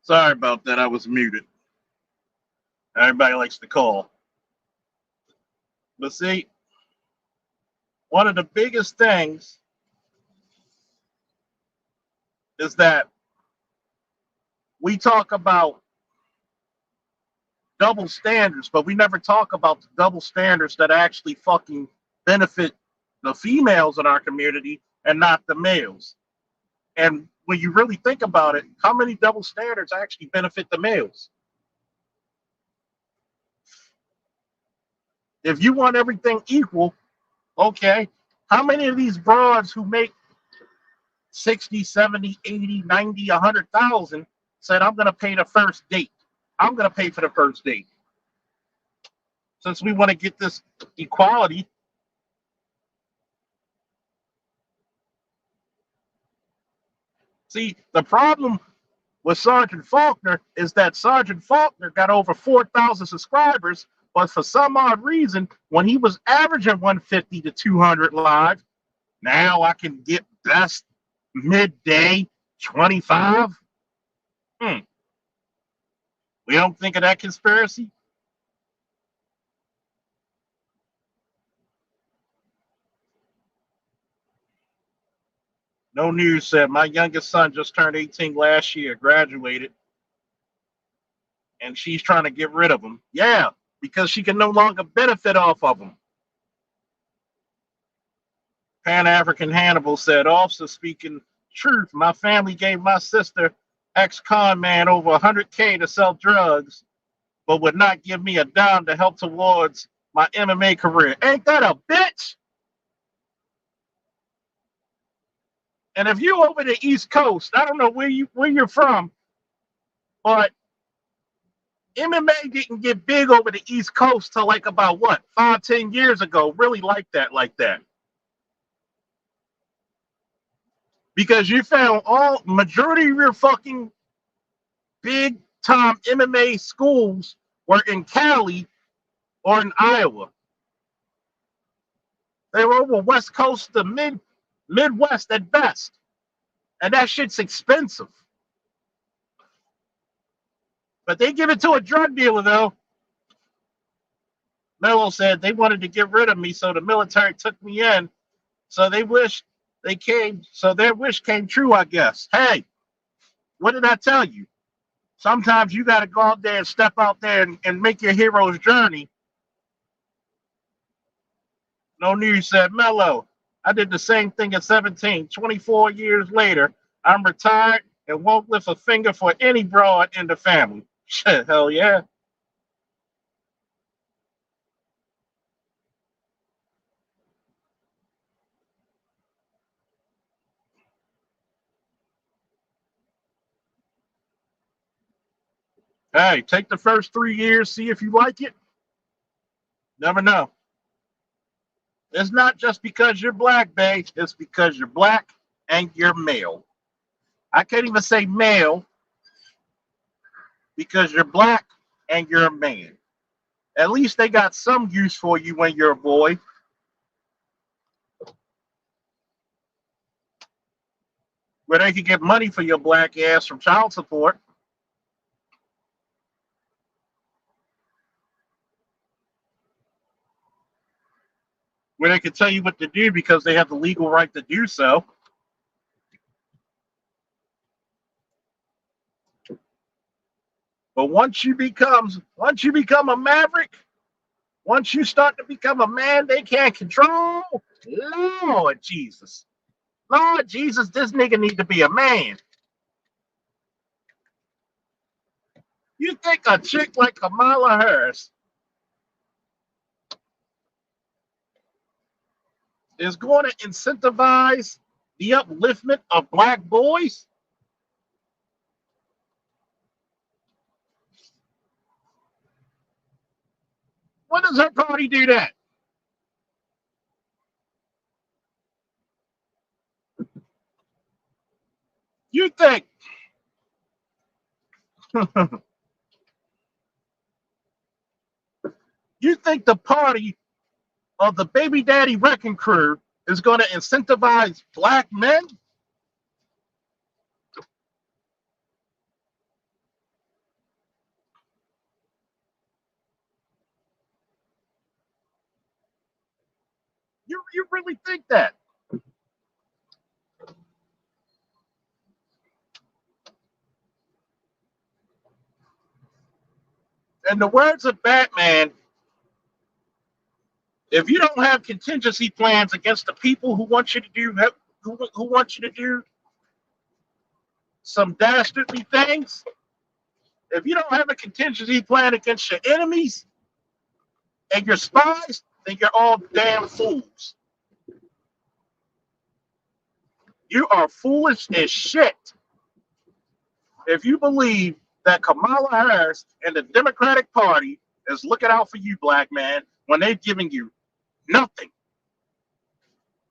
Sorry about that. I was muted. Everybody likes to call. But see, one of the biggest things is that we talk about double standards, but we never talk about the double standards that actually fucking benefit the females in our community and not the males. And when you really think about it, how many double standards actually benefit the males? If you want everything equal, okay, how many of these broads who make 60, 70, 80, 90, 100,000 said, I'm going to pay the first date? I'm going to pay for the first date. Since we want to get this equality, see, the problem with Sergeant Faulkner is that Sergeant Faulkner got over 4,000 subscribers, but for some odd reason, when he was averaging 150 to 200 live, now I can get best midday 25. We don't think of that conspiracy? No News said, my youngest son just turned 18 last year, graduated, and she's trying to get rid of him. Yeah, because she can no longer benefit off of him. Pan-African Hannibal said, officer speaking truth, my family gave my sister, ex-con man, over 100K to sell drugs, but would not give me a dime to help towards my MMA career. Ain't that a bitch? And if you over the East Coast, I don't know where you're from, but MMA didn't get big over the East Coast till like about what, 5-10 years ago, really like that. Because you found all majority of your fucking big time MMA schools were in Cali or in Iowa. They were over West Coast to Midwest at best. And that shit's expensive. But they give it to a drug dealer, though. Mello said they wanted to get rid of me, so the military took me in. So they wish they came, so their wish came true, I guess. Hey, what did I tell you? Sometimes you got to go out there and step out there and make your hero's journey. No News said, Mello, I did the same thing at 17. 24 years later, I'm retired and won't lift a finger for any broad in the family. Shit, hell yeah. Hey, take the first 3 years, see if you like it. Never know. It's not just because you're black, babe. It's because you're black and you're male. I can't even say male because you're black and you're a man. At least they got some use for you when you're a boy. Where they can get money for your black ass from child support. Where they can tell you what to do because they have the legal right to do so. But once you become a maverick, once you start to become a man they can't control, Lord Jesus, this nigga need to be a man. You think a chick like Kamala Harris is going to incentivize the upliftment of black boys? When does her party do that? You think you think the party of the baby daddy wrecking crew is going to incentivize black men? you really think that? In the words of Batman, if you don't have contingency plans against the people who want you to do who want you to do some dastardly things, if you don't have a contingency plan against your enemies and your spies, then you're all damn fools. You are foolish as shit if you believe that Kamala Harris and the Democratic Party is looking out for you, black man, when they're giving you nothing.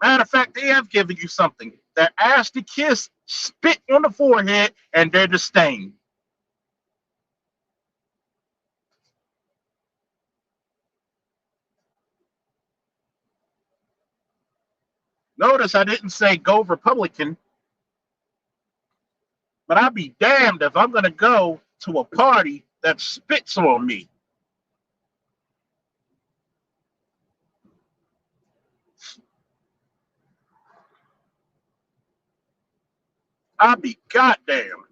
Matter of fact, they have given you something. Their ass to kiss, spit on the forehead, and their disdain. Notice I didn't say go Republican, but I'd be damned if I'm going to go to a party that spits on me. I'd be goddamn.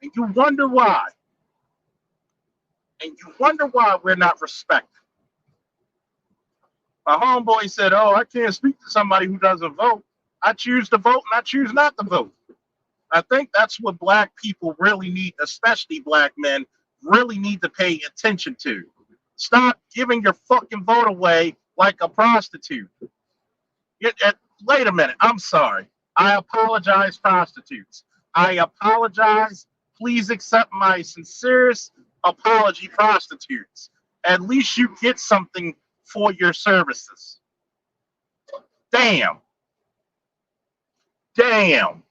And you wonder why. And you wonder why we're not respected. My homeboy said, oh, I can't speak to somebody who doesn't vote. I choose to vote and I choose not to vote. I think that's what black people really need, especially black men, really need to pay attention to. Stop giving your fucking vote away like a prostitute. Wait a minute. I'm sorry. I apologize, prostitutes. I apologize. Please accept my sincerest apology, prostitutes. At least you get something for your services. Damn. Damn.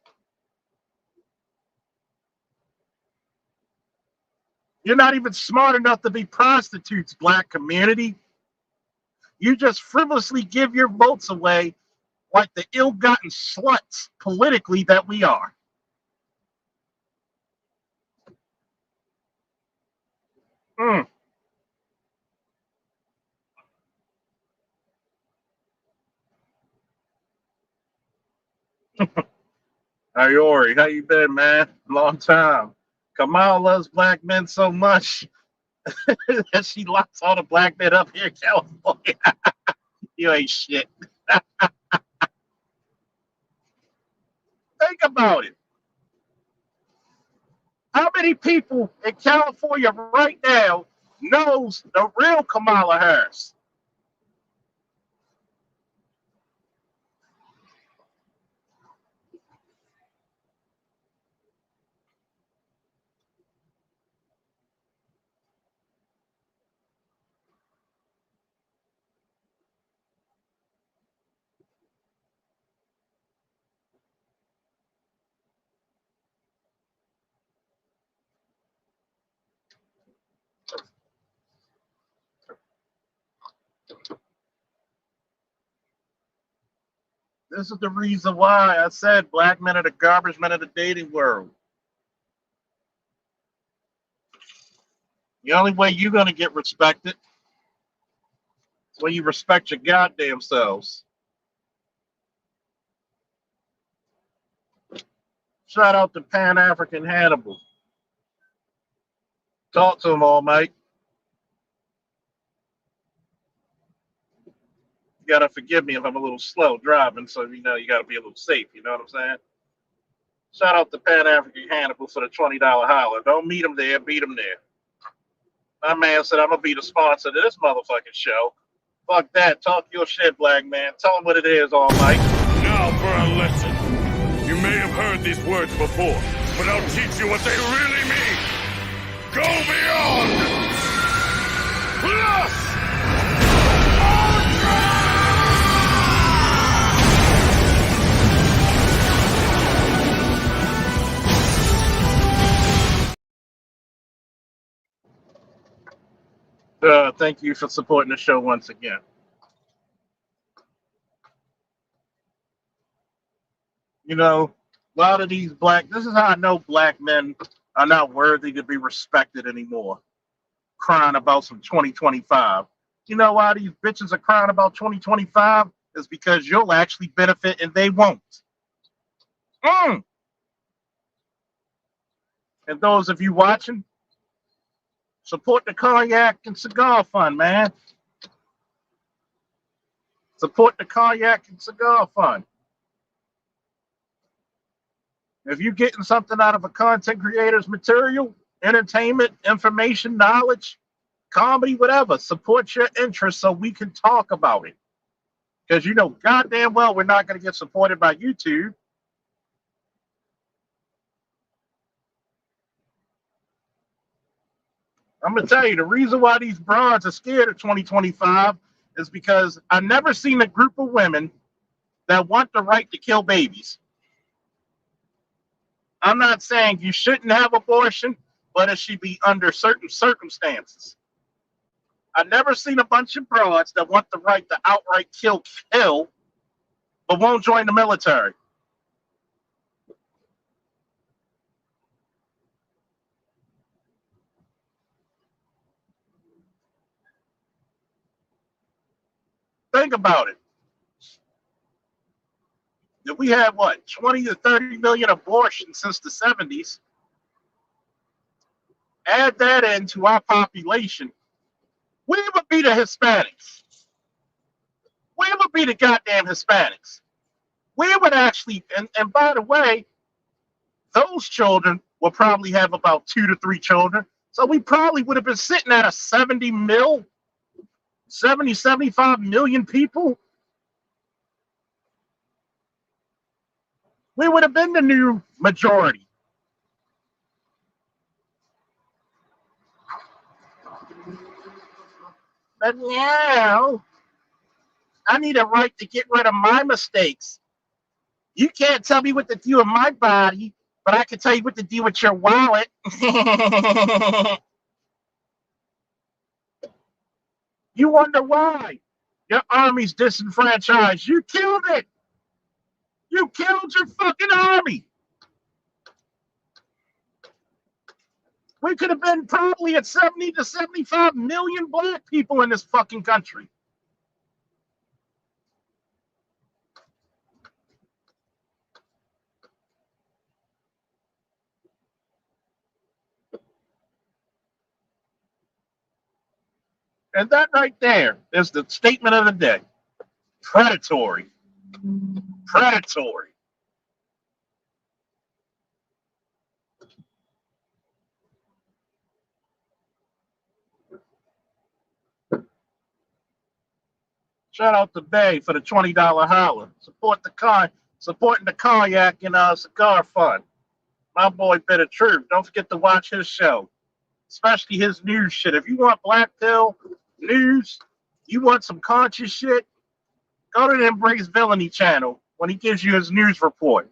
You're not even smart enough to be prostitutes, black community. You just frivolously give your votes away like the ill-gotten sluts politically that we are. Hey, Ori, how you been, man? Long time. Kamala loves black men so much that she locks all the black men up here in California. You ain't shit. Think about it. How many people in California right now knows the real Kamala Harris? This is the reason why I said black men are the garbage men of the dating world. The only way you're going to get respected is when you respect your goddamn selves. Shout out to Pan African Hannibal. Talk to him all, mate. You got to forgive me if I'm a little slow driving, so you got to be a little safe. You know what I'm saying? Shout out to Pan African Hannibal for the $20 holler. Don't meet him there, beat him there. My man said, I'm going to be the sponsor of this motherfucking show. Fuck that. Talk your shit, black man. Tell him what it is, all night. Now for a lesson. You may have heard these words before, but I'll teach you what they really mean. Go beyond! Plus! Thank you for supporting the show once again. You know, A lot of these this is how I know black men are not worthy to be respected anymore. Crying about some 2025. You know why these bitches are crying about 2025? Is because you'll actually benefit and they won't. And those of you watching, support the Cognac and Cigar Fund, man. Support the Cognac and Cigar Fund. If you're getting something out of a content creator's material, entertainment, information, knowledge, comedy, whatever, support your interests so we can talk about it. Because you know goddamn well we're not going to get supported by YouTube. I'm going to tell you, the reason why these broads are scared of 2025 is because I've never seen a group of women that want the right to kill babies. I'm not saying you shouldn't have abortion, but it should be under certain circumstances. I've never seen a bunch of broads that want the right to outright kill, but won't join the military. Think about it. If we had, 20 to 30 million abortions since the 70s, add that into our population, we would be the Hispanics. We would be the goddamn Hispanics. We would actually, and by the way, those children will probably have about 2 to 3 children. So we probably would have been sitting at a 75 million people. We would have been the new majority. But now, I need a right to get rid of my mistakes. You can't tell me what to do with my body, but I can tell you what to do with your wallet. You wonder why your army's disenfranchised. You killed it. You killed your fucking army. We could have been probably at 70 to 75 million black people in this fucking country. And that right there is the statement of the day. Predatory. Predatory. Shout out to Bay for the $20 holler. Supporting the Cognac and Cigar Fund. My boy Bit of Truth. Don't forget to watch his show, especially his news shit. If you want Black Pill news, you want some conscious shit, go to the Embrace Villainy channel when he gives you his news report.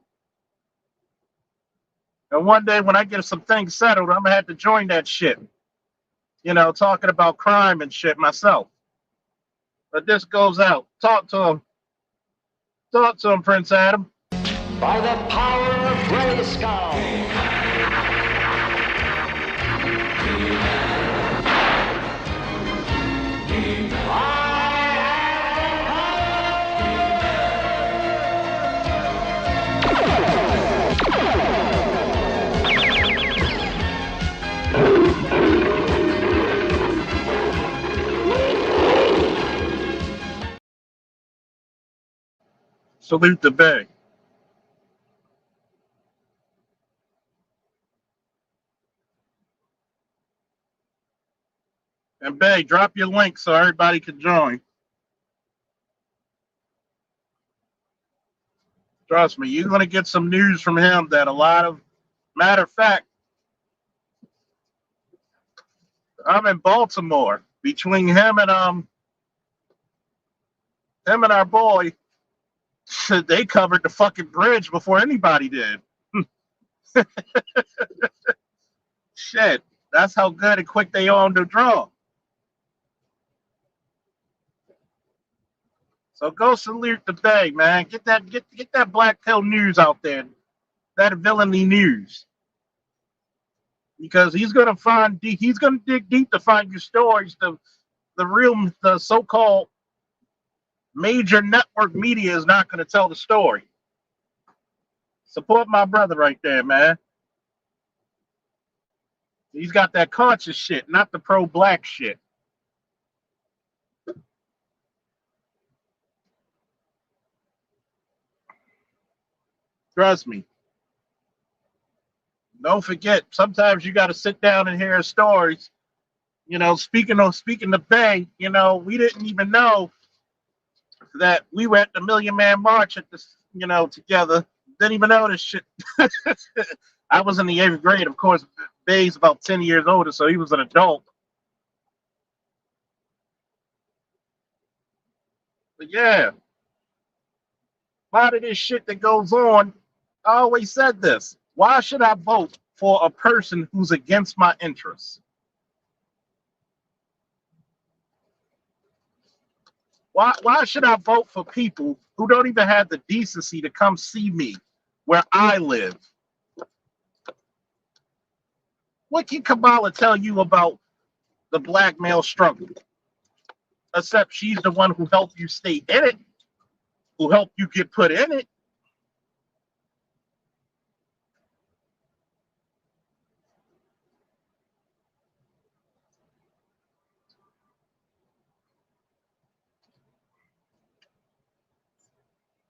And one day when I get some things settled, I'm going to have to join that shit. You know, talking about crime and shit myself. But this goes out. Talk to him. Talk to him, Prince Adam. By the power of Grayskull. Salute the Bay. And Bay, drop your link so everybody can join. Trust me, you're going to get some news from him that matter of fact, I'm in Baltimore. Between him and our boy, they covered the fucking bridge before anybody did. Shit, that's how good and quick they are on the draw. So go salute the Bay, man. Get that Black Pill news out there. that villainy news because he's gonna find he's gonna dig deep to find your stories. The so-called major network media is not gonna tell the story. Support my brother right there, man. He's got that conscious shit, not the pro-black shit. Trust me. Don't forget, sometimes you got to sit down and hear stories. You know, speaking of Bay, you know, we didn't even know that we were at the Million Man March at this, you know, together. Didn't even know this shit. I was in the 8th grade, of course. Bay's about 10 years older, so he was an adult. But yeah, a lot of this shit that goes on, I always said this. Why should I vote for a person who's against my interests? Why should I vote for people who don't even have the decency to come see me where I live? What can Kamala tell you about the black male struggle? Except she's the one who helped you stay in it, who helped you get put in it.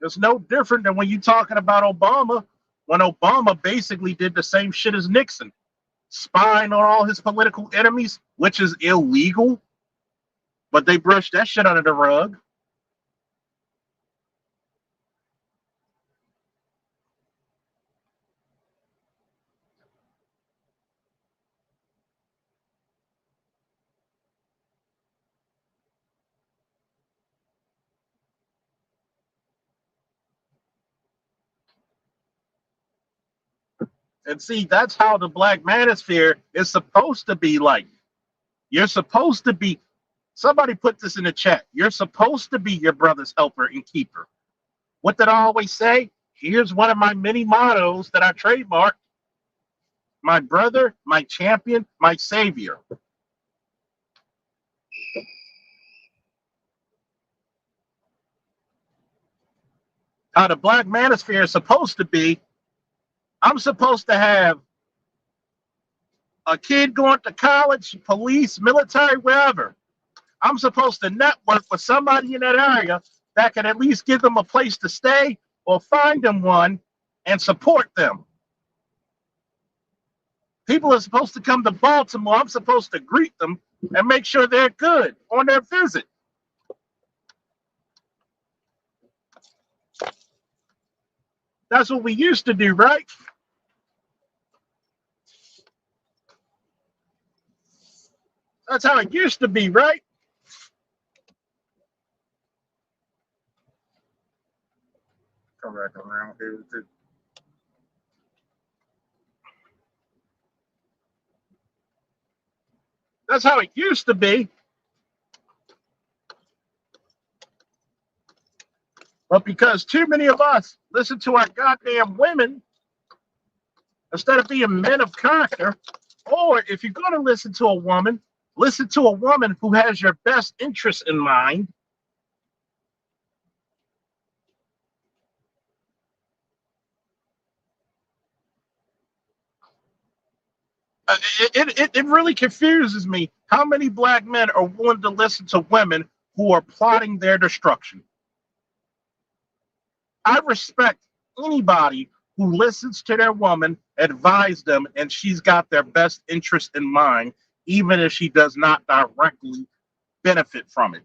It's no different than when you're talking about Obama, when Obama basically did the same shit as Nixon, spying on all his political enemies, which is illegal, but they brushed that shit under the rug. And see, that's how the black manosphere is supposed to be like. You're supposed to be, somebody put this in the chat, you're supposed to be your brother's helper and keeper. What did I always say? Here's one of my many mottos that I trademarked: my brother, my champion, my savior. How the black manosphere is supposed to be, I'm supposed to have a kid going to college, police, military, wherever. I'm supposed to network with somebody in that area that can at least give them a place to stay or find them one and support them. People are supposed to come to Baltimore. I'm supposed to greet them and make sure they're good on their visit. That's what we used to do, right? That's how it used to be, right? Come back around here with it. That's how it used to be. But because too many of us listen to our goddamn women instead of being men of character, or if you're going to listen to a woman who has your best interest in mind. It really confuses me how many black men are willing to listen to women who are plotting their destruction. I respect anybody who listens to their woman, advise them, and she's got their best interest in mind, even if she does not directly benefit from it.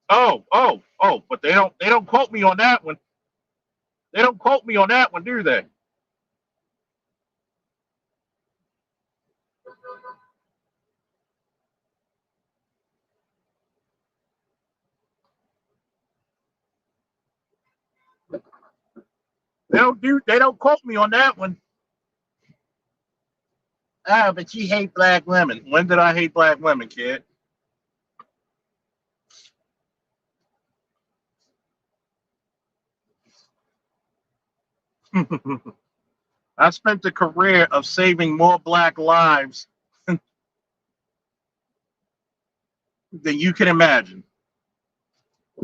But they don't quote me on that one. They don't quote me on that one, do they? They don't quote me on that one. Ah, but you hate black women. When did I hate black women, kid? I spent a career of saving more black lives than you can imagine.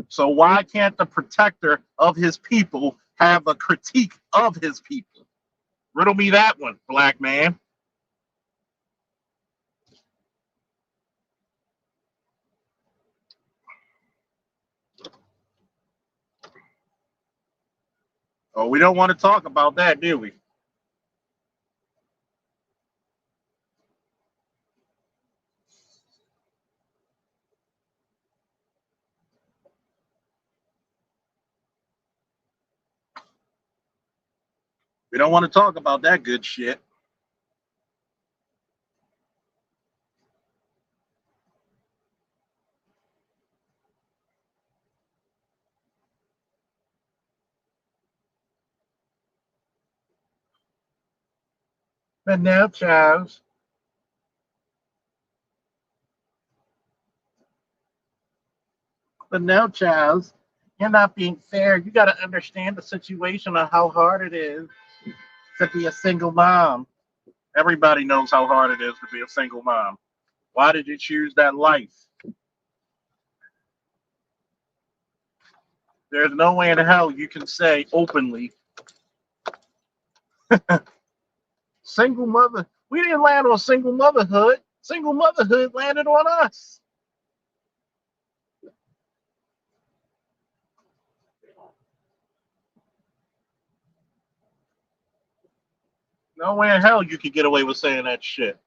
So why can't the protector of his people have a critique of his people? Riddle me that one, black man. Oh, we don't want to talk about that, do we? We don't want to talk about that good shit. But now, Charles. But now, Charles, you're not being fair. You got to understand the situation of how hard it is to be a single mom. Everybody knows how hard it is to be a single mom. Why did you choose that life? There's no way in hell you can say openly, single mother. We didn't land on single motherhood. Single motherhood landed on us. No way in hell you could get away with saying that shit.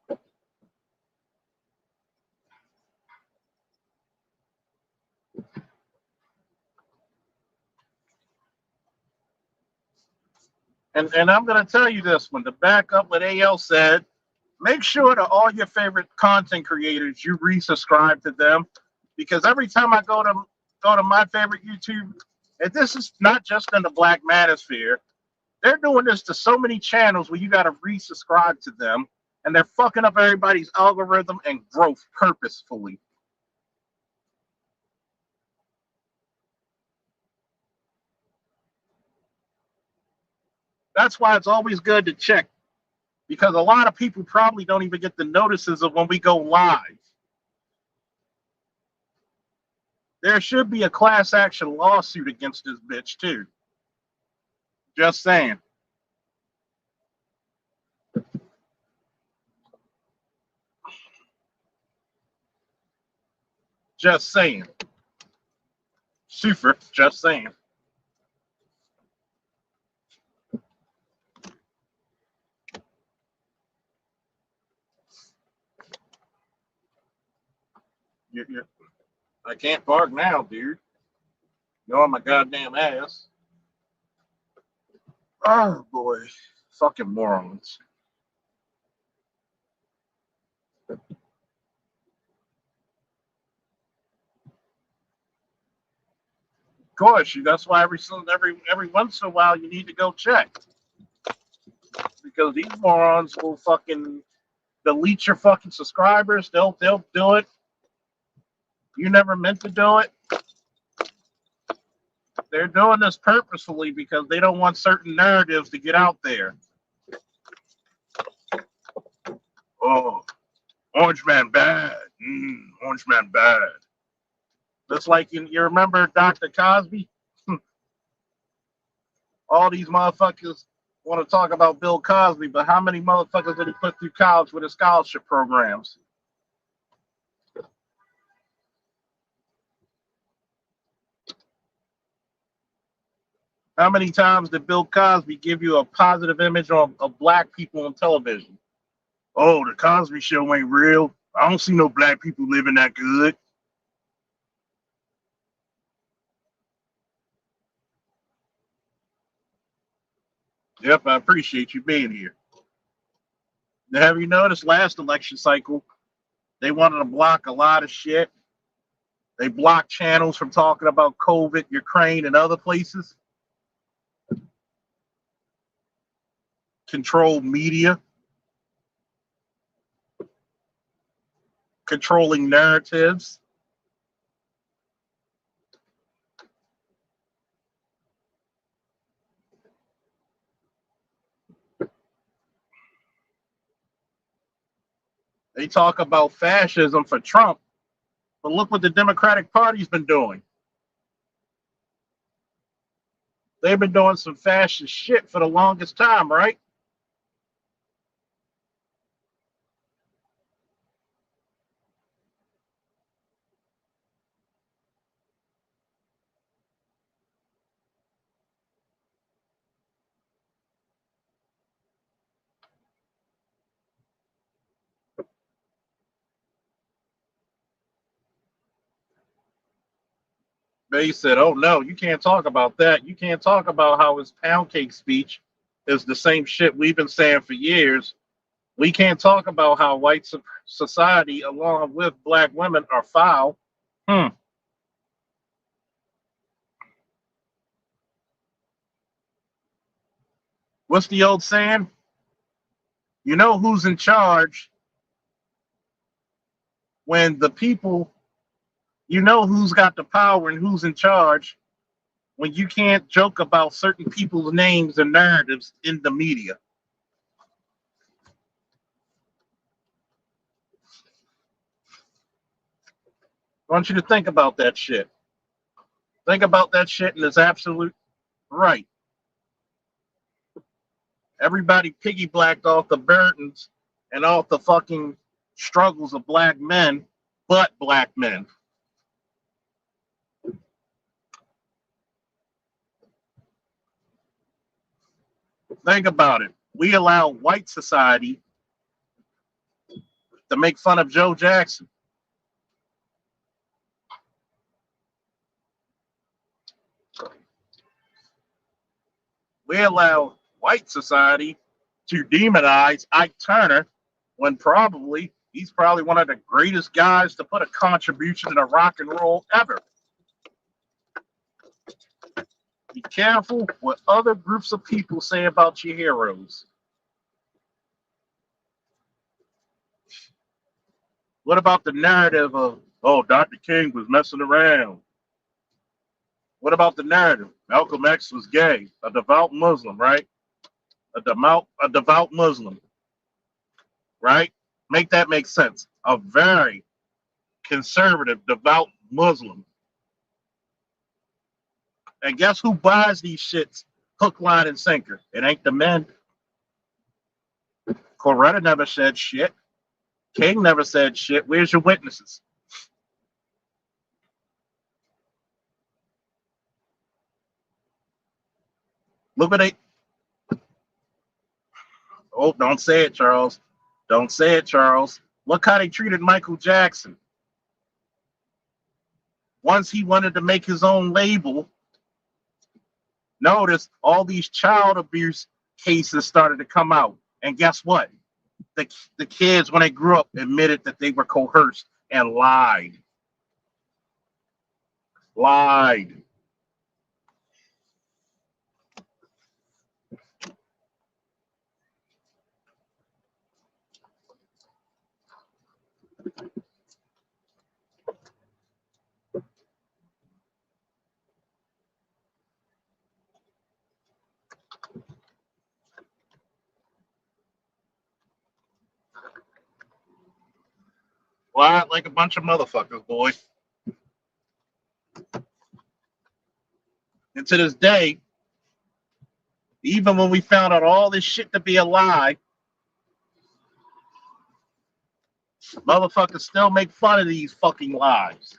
And I'm gonna tell you this one to back up what AL said. Make sure that all your favorite content creators you resubscribe to them, because every time I go to my favorite YouTube, and this is not just in the Black Manosphere, they're doing this to so many channels where you got to resubscribe to them, and they're fucking up everybody's algorithm and growth purposefully. That's why it's always good to check, because a lot of people probably don't even get the notices of when we go live. There should be a class action lawsuit against this bitch too. Just saying. Just saying. Super. Just saying. I can't park now, dude. You're on my goddamn ass. Oh boy, fucking morons. Of course, that's why every once in a while you need to go check, because these morons will fucking delete your fucking subscribers. They'll do it. You never meant to do it. They're doing this purposefully because they don't want certain narratives to get out there. Oh, Orange Man bad. Orange Man bad. Just like you remember Dr. Cosby? All these motherfuckers want to talk about Bill Cosby, but how many motherfuckers did he put through college with his scholarship programs? How many times did Bill Cosby give you a positive image of black people on television? Oh, the Cosby Show ain't real. I don't see no black people living that good. Yep, I appreciate you being here. Now, have you noticed last election cycle, they wanted to block a lot of shit? They blocked channels from talking about COVID, Ukraine, and other places. Controlled media. Controlling narratives. They talk about fascism for Trump, but look what the Democratic Party's been doing. They've been doing some fascist shit for the longest time, right? They said, oh no, you can't talk about that. You can't talk about how his pound cake speech is the same shit we've been saying for years. We can't talk about how white society, along with black women, are foul. What's the old saying? You know who's in charge when the people, you know who's got the power and who's in charge when you can't joke about certain people's names and narratives in the media. I want you to think about that shit. Think about that shit, and it's absolute right. Everybody piggybacked off the burdens and off the fucking struggles of black men, but black men. Think about it. We allow white society to make fun of Joe Jackson. We allow white society to demonize Ike Turner when probably he's probably one of the greatest guys to put a contribution to rock and roll ever. Be careful what other groups of people say about your heroes. What about the narrative of, oh, Dr. King was messing around? What about the narrative? Malcolm X was gay, a devout Muslim, right? A devout Muslim, right? Make that make sense. A very conservative, devout Muslim. And guess who buys these shits hook, line, and sinker? It ain't the men. Coretta never said shit. King never said shit. Where's your witnesses? Look at it. Oh, don't say it, Charles. Don't say it, Charles. Look how they treated Michael Jackson. Once he wanted to make his own label, notice all these child abuse cases started to come out. And guess what? The kids, when they grew up, admitted that they were coerced and lied. Lied. Lied like a bunch of motherfuckers, boy. And to this day, even when we found out all this shit to be a lie, motherfuckers still make fun of these fucking lies.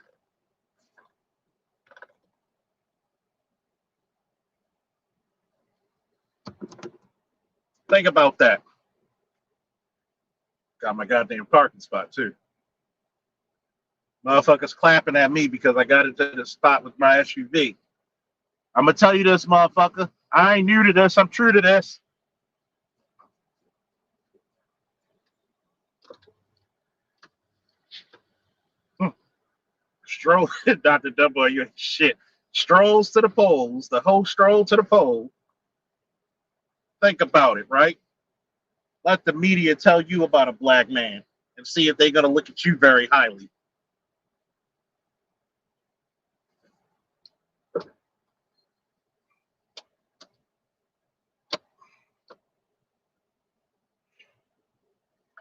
Think about that. Got my goddamn parking spot too. Motherfuckers clapping at me because I got into the spot with my SUV. I'm gonna tell you this, motherfucker. I ain't new to this. I'm true to this. Stroll, Dr. W, shit. Strolls to the polls, the whole stroll to the poll. Think about it, right? Let the media tell you about a black man and see if they're going to look at you very highly.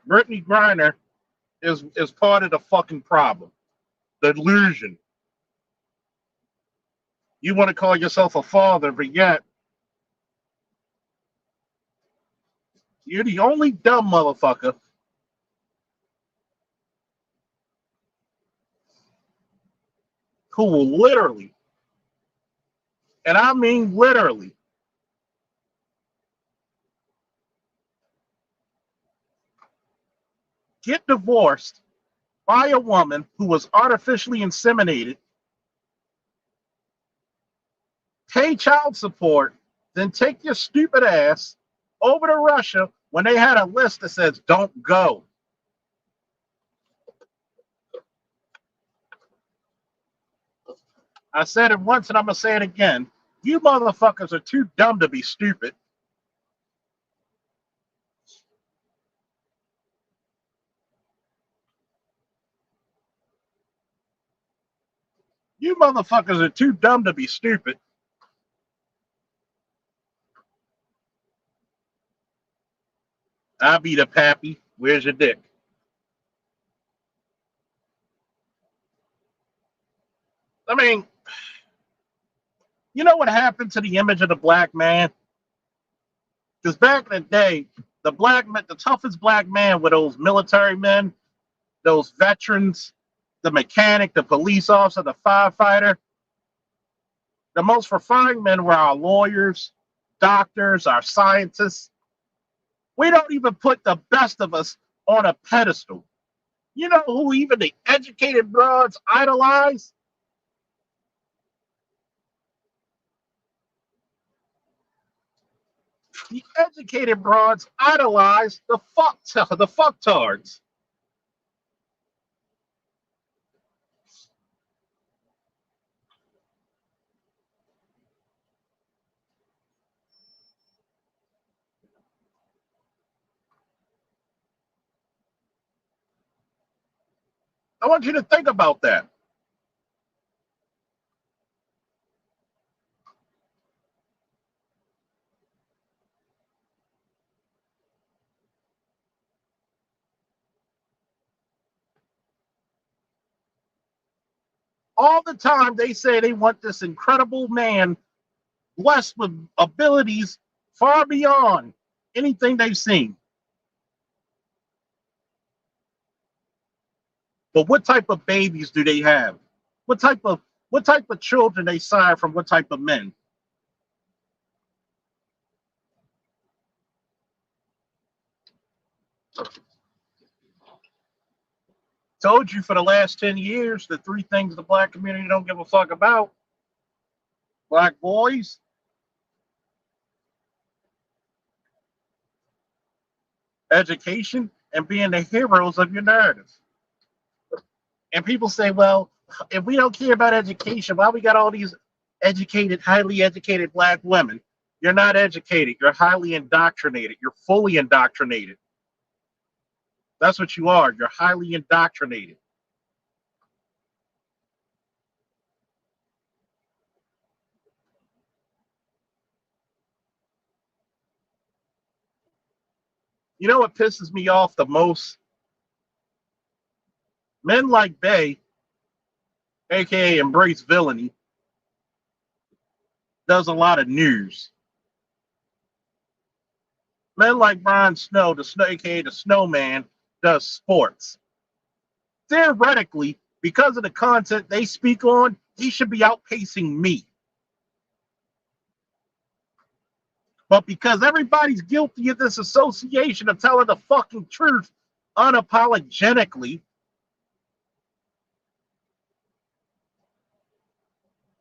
Brittany Griner is part of the fucking problem. The illusion. You want to call yourself a father, but yet you're the only dumb motherfucker who will literally, and I mean literally, get divorced by a woman who was artificially inseminated, pay child support, then take your stupid ass over to Russia when they had a list that says don't go. I said it once and I'm going to say it again. You motherfuckers are too dumb to be stupid. You motherfuckers are too dumb to be stupid. I be the pappy. Where's your dick? I mean, you know what happened to the image of the black man? Because back in the day, the black man, the toughest black man were those military men, those veterans, the mechanic, the police officer, the firefighter. The most refined men were our lawyers, doctors, our scientists. We don't even put the best of us on a pedestal. You know who even the educated broads idolize? The educated broads idolize the fucktards. I want you to think about that. All the time they say they want this incredible man blessed with abilities far beyond anything they've seen. But what type of babies do they have? What type of children they sire from what type of men? Told you for the last 10 years the three things the black community don't give a fuck about. Black boys, education, and being the heroes of your narrative. And people say, well, if we don't care about education, why we got all these educated, highly educated black women? You're not educated. You're highly indoctrinated. You're fully indoctrinated. That's what you are. You're highly indoctrinated. You know what pisses me off the most? Men like Bay, aka Embrace Villainy, does a lot of news. Men like Brian Snow, aka the Snowman, does sports. Theoretically, because of the content they speak on, he should be outpacing me. But because everybody's guilty of this association of telling the fucking truth unapologetically,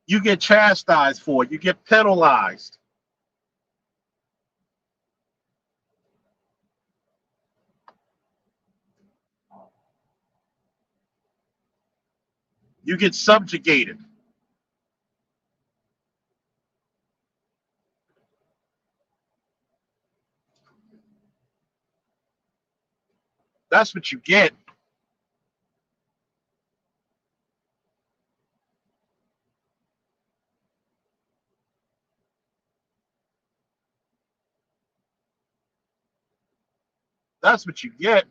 you get chastised for it. You get penalized. You get subjugated. That's what you get. That's what you get.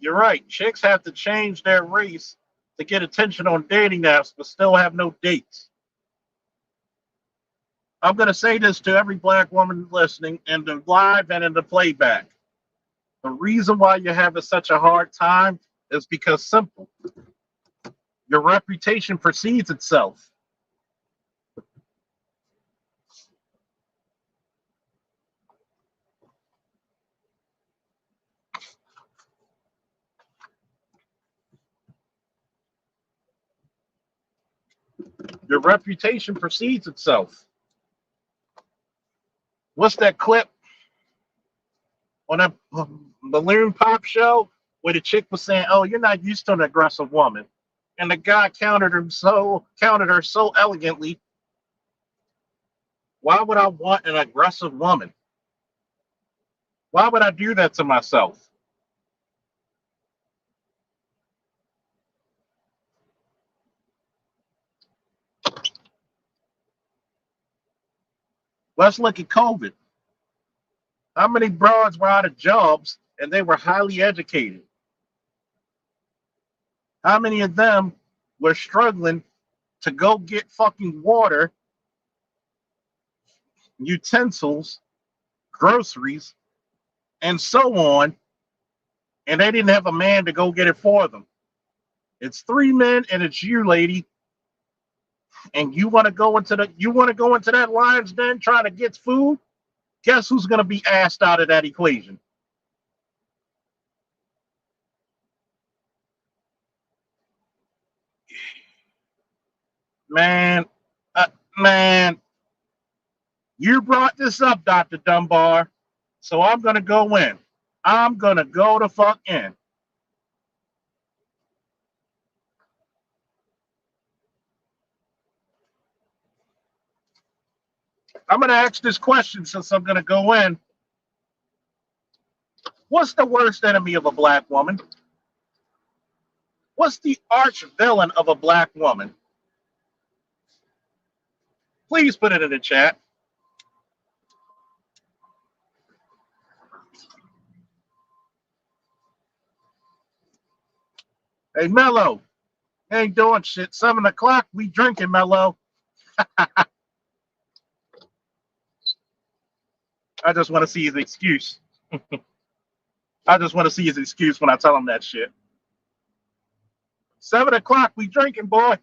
You're right. Chicks have to change their race to get attention on dating apps, but still have no dates. I'm going to say this to every black woman listening in the live and in the playback. The reason why you're having such a hard time is because simple. Your reputation precedes itself. Your reputation precedes itself. What's that clip on that balloon pop show where the chick was saying, "Oh, you're not used to an aggressive woman," and the guy countered her so elegantly. Why would I want an aggressive woman? Why would I do that to myself? Let's look at COVID. How many broads were out of jobs and they were highly educated? How many of them were struggling to go get fucking water, utensils, groceries, and so on, and they didn't have a man to go get it for them? It's three men and it's you, lady, and you want to go into that lion's den trying to get food? Guess who's going to be asked out of that equation? Man, man, you brought this up, Dr. Dunbar, so I'm going to go in. I'm going to go the fuck in. I'm going to ask this question since I'm going to go in. What's the worst enemy of a black woman? What's the arch villain of a black woman? Please put it in the chat. Hey, Mello, ain't doing shit. 7 o'clock, we drinking, Mello. I just want to see his excuse. I just want to see his excuse when I tell him that shit. 7 o'clock, we drinking, boy.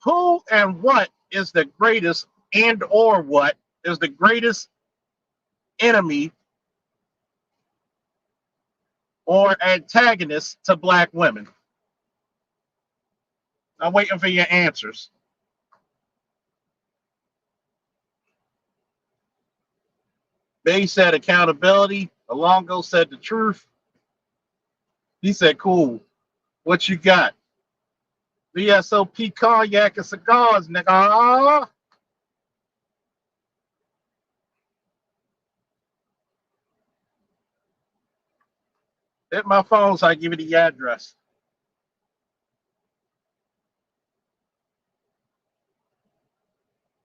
Who and what is the greatest and or what is the greatest enemy or antagonist to black women? I'm waiting for your answers. Bay said accountability. Alongo said the truth. He said, cool. What you got? VSOP cognac and cigars, nigga. Hit my phone so I give you the address.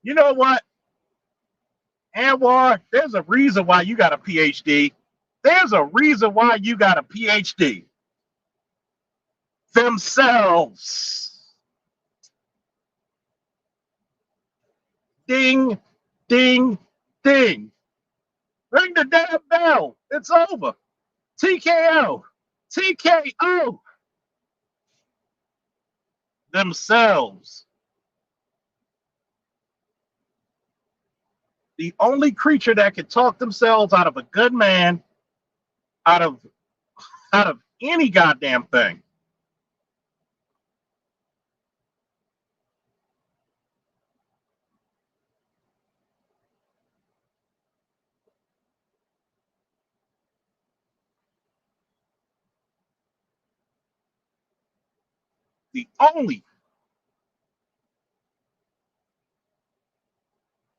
You know what? Anwar, there's a reason why you got a PhD. There's a reason why you got a PhD. Themselves. Ding, ding, ding. Ring the damn bell. It's over. TKO. TKO. Themselves. The only creature that can talk themselves out of a good man, out of any goddamn thing. The only.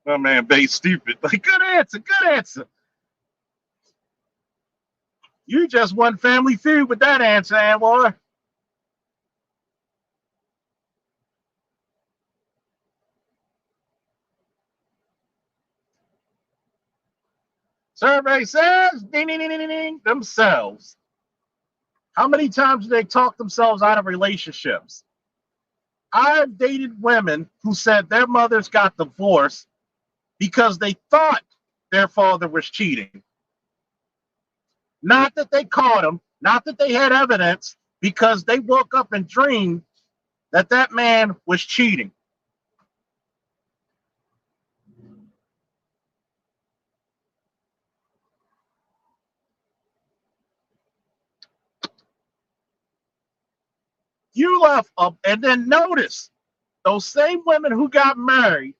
Oh man, Bay's stupid. Like, good answer, good answer. You just won Family Feud with that answer, Anwar. Survey says, ding, ding, ding, ding, ding, themselves. How many times do they talk themselves out of relationships? I've dated women who said their mothers got divorced because they thought their father was cheating. Not that they caught him, not that they had evidence, because they woke up and dreamed that that man was cheating. You left up, and then notice those same women who got married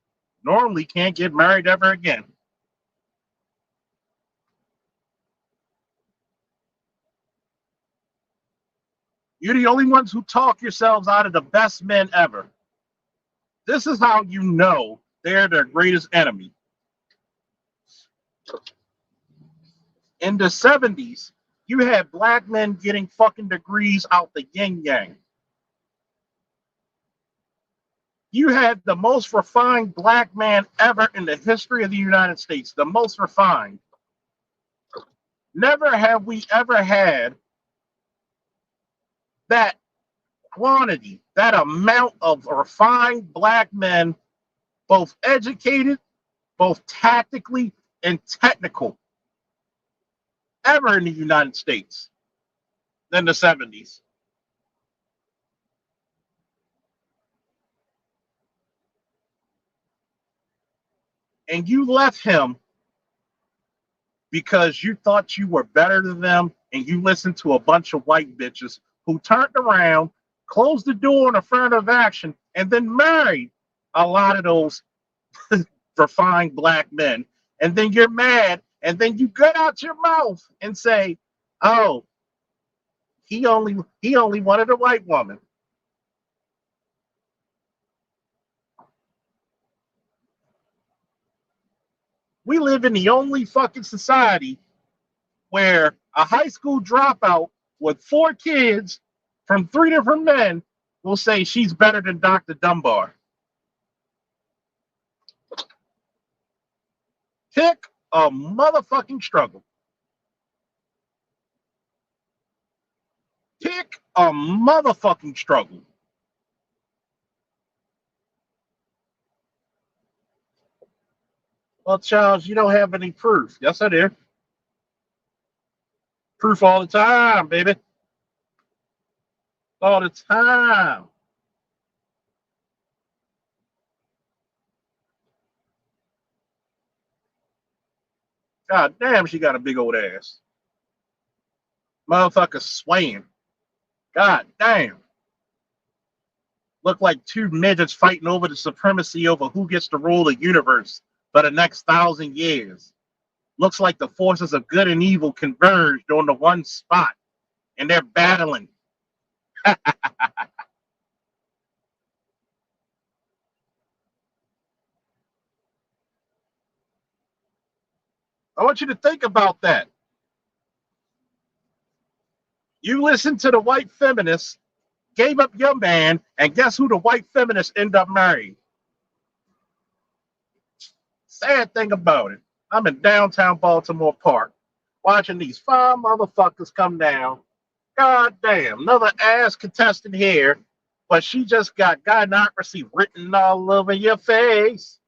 normally can't get married ever again. You're the only ones who talk yourselves out of the best men ever. This is how you know they're their greatest enemy. In the 70s, you had black men getting fucking degrees out the yin yang. You had the most refined black man ever in the history of the United States, the most refined. Never have we ever had that quantity, that amount of refined black men, both educated, both tactically and technical, ever in the United States than the 70s. And you left him because you thought you were better than them and you listened to a bunch of white bitches who turned around, closed the door on affirmative action, and then married a lot of those refined black men. And then you're mad, and then you gut out your mouth and say, oh, he only wanted a white woman. We live in the only fucking society where a high school dropout with 4 kids from 3 different men will say she's better than Dr. Dunbar. Pick a motherfucking struggle. Pick a motherfucking struggle. Well, Charles, you don't have any proof. Yes, I do. Proof all the time, baby. All the time. God damn, she got a big old ass. Motherfucker swaying. God damn. Look like 2 midgets fighting over the supremacy over who gets to rule the universe for the next 1,000 years. Looks like the forces of good and evil converged on the one spot, and they're battling. I want you to think about that. You listen to the white feminists, gave up your man, and guess who the white feminists end up marrying? Sad thing about it, I'm in downtown Baltimore Park, watching these 5 motherfuckers come down. God damn, another ass contestant here, but she just got gynocracy written all over your face.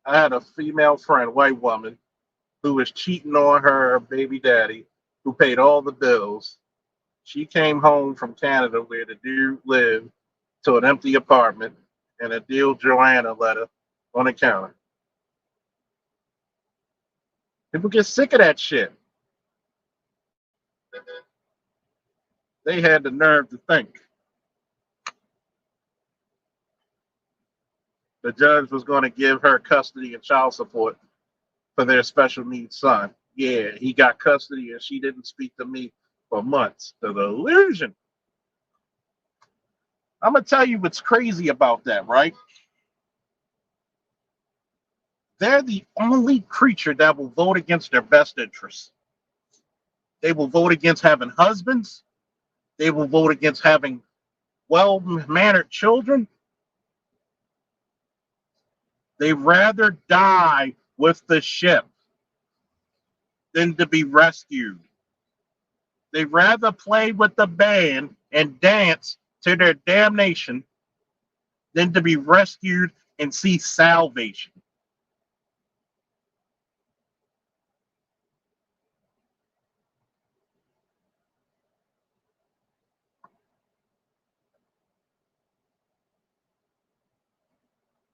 I had a female friend, white woman, who was cheating on her baby daddy, who paid all the bills. She came home from Canada where the dude lived to an empty apartment and a Dear Joanna letter on the counter. People get sick of that shit. They had the nerve to think the judge was going to give her custody and child support for their special needs son. Yeah, he got custody and she didn't speak to me for months. The delusion. I'm going to tell you what's crazy about that, right? They're the only creature that will vote against their best interests. They will vote against having husbands. They will vote against having well-mannered children. They'd rather die with the ship than to be rescued. They'd rather play with the band and dance to their damnation than to be rescued and see salvation.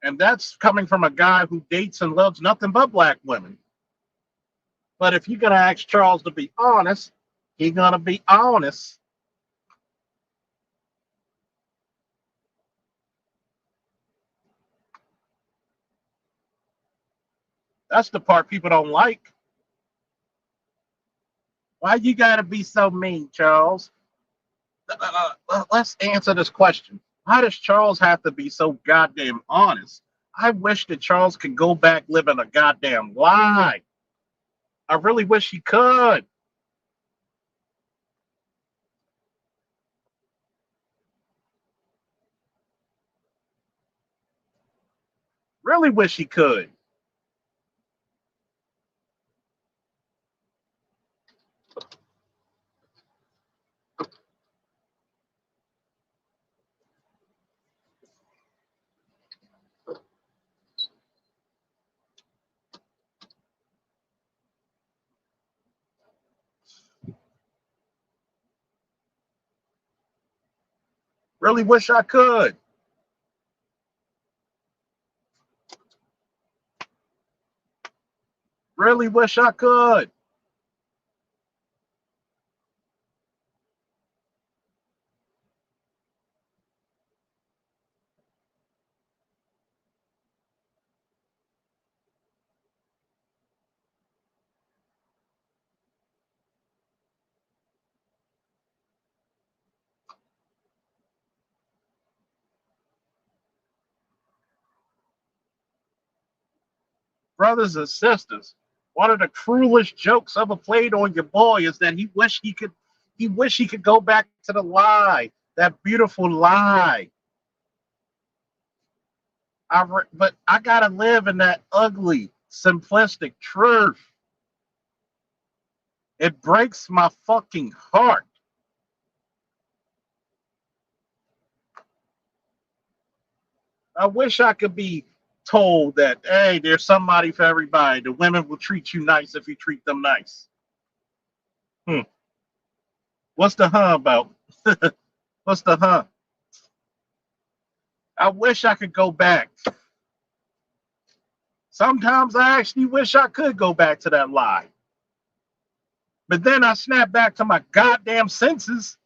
And that's coming from a guy who dates and loves nothing but black women. But if you're going to ask Charles to be honest, he's going to be honest. That's the part people don't like. Why you got to be so mean, Charles? Let's answer this question. Why does Charles have to be so goddamn honest? I wish that Charles could go back living a goddamn lie. I really wish he could. Really wish he could. Really wish I could. Really wish I could. Brothers and sisters, one of the cruelest jokes ever played on your boy is that he wish he could go back to the lie, that beautiful lie. But I gotta live in that ugly, simplistic truth. It breaks my fucking heart. I wish I could be told that, hey, there's somebody for everybody. The women will treat you nice if you treat them nice. What's the about? What's the I wish I could go back. Sometimes I actually wish I could go back to that lie. But then I snap back to my goddamn senses.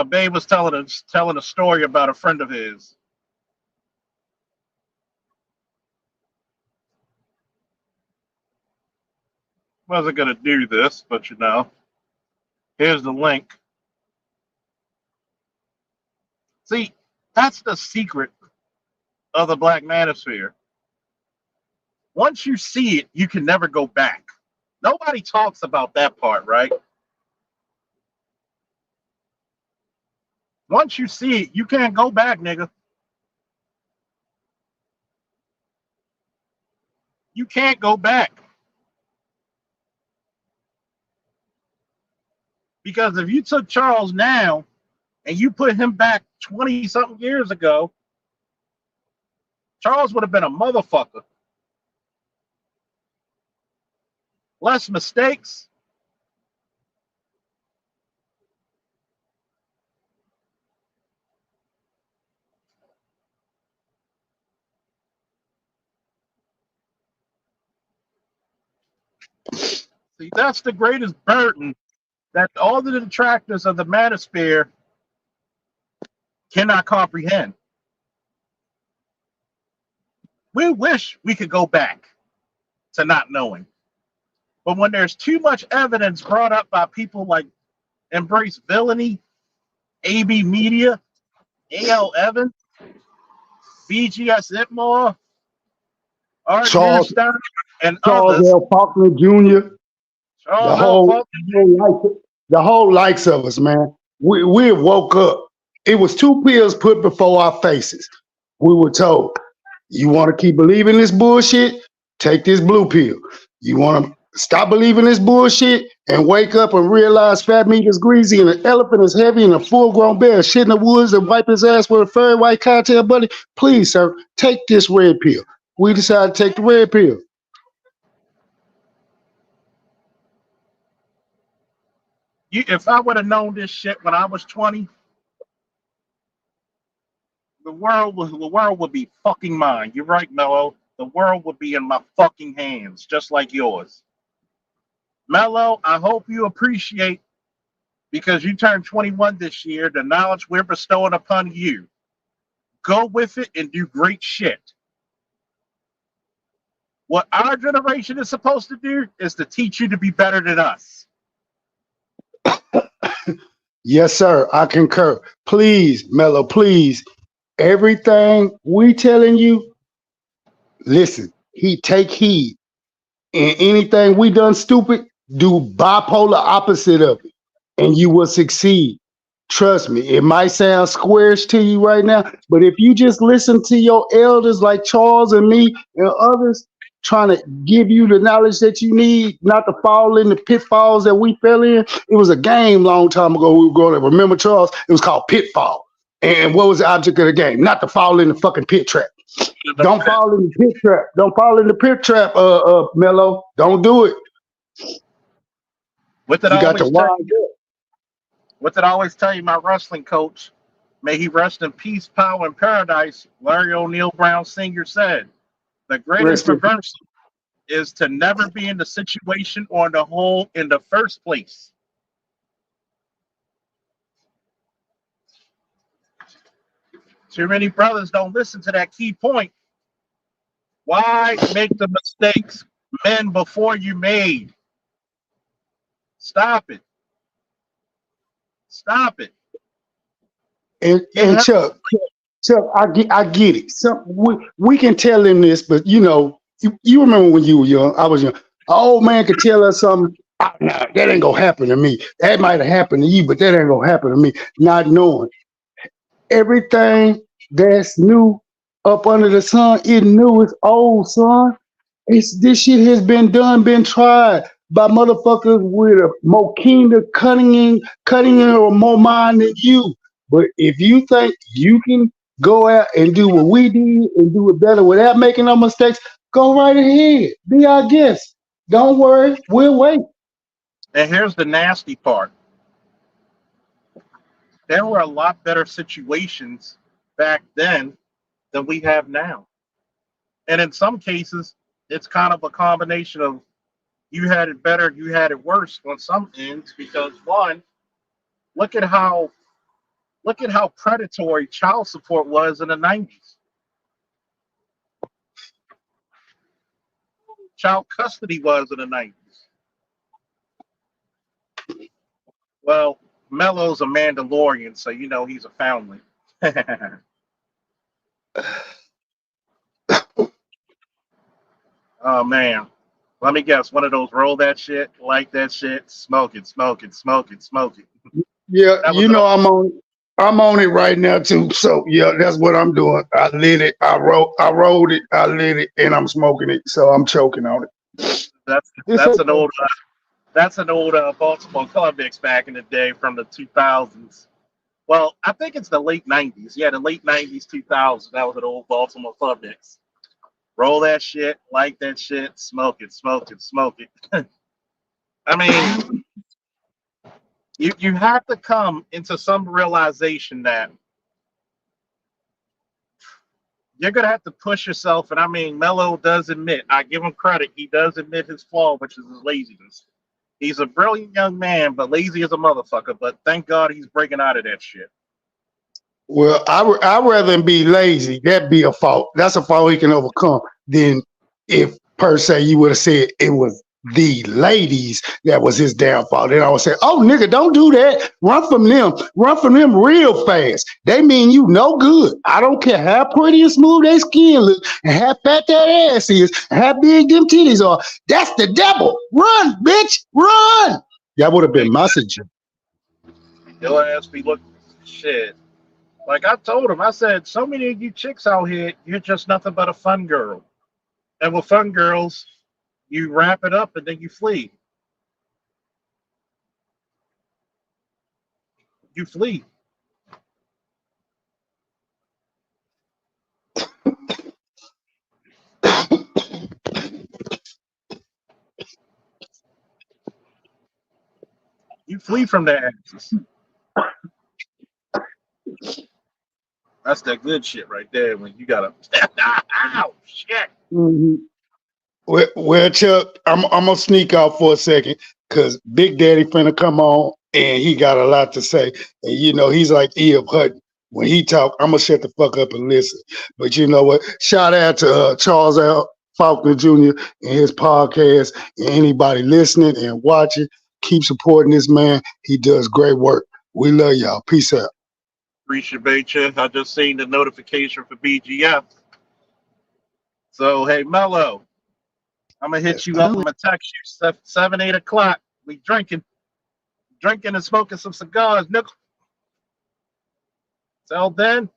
Babe was telling a story about a friend of his. Wasn't gonna do this, but here's the link. See, that's the secret of the Black Manosphere. Once you see it, you can never go back. Nobody talks about that part, right? Once you see it, you can't go back, nigga. You can't go back. Because if you took Charles now and you put him back 20 something years ago, Charles would have been a motherfucker. Less mistakes. See, that's the greatest burden that all the detractors of the manosphere cannot comprehend. We wish we could go back to not knowing. But when there's too much evidence brought up by people like Embrace Villainy, AB Media, AL Evans, BGS Itmore, Art Charles Newstein, and Charles others, L. Faulkner Jr., the Charles L. whole, Faulkner, the whole likes of us, man. We woke up. It was two pills put before our faces. We were told, you want to keep believing this bullshit? Take this blue pill. You want to stop believing this bullshit and wake up and realize fat meat is greasy and an elephant is heavy and a full-grown bear shit in the woods and wipe his ass with a furry white cottontail buddy? Please, sir, take this red pill. We decided to take the red pill. if I would have known this shit when I was 20, the world would be fucking mine. You're right, Mello. The world would be in my fucking hands, just like yours. Mello, I hope you appreciate, because you turned 21 this year, the knowledge we're bestowing upon you. Go with it and do great shit. What our generation is supposed to do is to teach you to be better than us. Yes, sir. I concur. Please, Mello, please. Everything we telling you, listen, take heed. And anything we done stupid, do bipolar opposite of it, and you will succeed. Trust me, it might sound squarish to you right now, but if you just listen to your elders like Charles and me and others trying to give you the knowledge that you need not to fall in the pitfalls that we fell in. It was a game long time ago we were growing up. Remember, Charles? It was called Pitfall. And what was the object of the game? Not to fall in the fucking pit trap. Don't fall in the pit trap. Don't fall in the pit trap, Mello. Don't do it. What did You I got to always tell wise you? up. What did I always tell you, my wrestling coach? May he rest in peace, power, and paradise. Larry O'Neal Brown Sr. said, the greatest Rest in peace. reversal is to never be in the situation or in the hole in the first place. Too many brothers don't listen to that key point. Why make the mistakes men before you made? Stop it. Stop it. And Chuck, I get it. We can tell him this, but you remember when you were young, I was young. An old man could tell us something. Nah, that ain't gonna happen to me. That might have happened to you, but that ain't gonna happen to me. Not knowing everything that's new up under the sun, it new, it's old, son. This shit has been done, been tried by motherfuckers with a more keen to cutting or more mind than you. But if you think you can go out and do what we did and do it better without making no mistakes, go right ahead. Be our guest. Don't worry, we'll wait. And here's the nasty part. There were a lot better situations back then than we have now. And in some cases, it's kind of a combination of you had it better, you had it worse on some ends, because one, look at how predatory child support was in the 90s. Child custody was in the 90s. Well, Mello's a Mandalorian, so he's a foundling. Oh man. Let me guess, one of those roll that shit, like that shit, smoke it, smoke it, smoke it, smoke it. Yeah, I'm on it right now too. So yeah, that's what I'm doing. I lit it, I rolled it, I lit it, and I'm smoking it. So I'm choking on it. That's an old Baltimore club mix back in the day from the 2000s. Well, I think it's the late 90s. Yeah, the late 90s, 2000s. That was an old Baltimore club mix. Roll that shit, like that shit, smoke it, smoke it, smoke it. I mean, you have to come into some realization that you're going to have to push yourself. And I mean, Mello does admit, I give him credit, he does admit his flaw, which is his laziness. He's a brilliant young man, but lazy as a motherfucker. But thank God he's breaking out of that shit. Well, I'd rather him be lazy. That'd be a fault. That's a fault he can overcome. Than if per se you would have said it was the ladies that was his downfall. Then I would say, "Oh, nigga, don't do that. Run from them. Run from them real fast. They mean you no good. I don't care how pretty and smooth their skin look, and how fat that ass is, and how big them titties are. That's the devil. Run, bitch, run." That would have been my suggestion. Your ass be look shit. Like I told him, I said, so many of you chicks out here, you're just nothing but a fun girl. And with fun girls, you wrap it up and then you flee. You flee. You flee from their asses. That's that good shit right there. When you gotta, ow, shit. Mhm. Well, Chuck, I'm gonna sneak out for a second because Big Daddy finna come on and he got a lot to say. And you know, he's like Eve Hutton. When he talk, I'm gonna shut the fuck up and listen. But you know what? Shout out to Charles L. Faulkner Jr. and his podcast. And anybody listening and watching, keep supporting this man. He does great work. We love y'all. Peace out. Appreciate you. I just seen the notification for BGF. So hey, Mello, I'm gonna hit you up. I'm gonna text you 7, 8 o'clock. We drinking and smoking some cigars, nickel. Till then,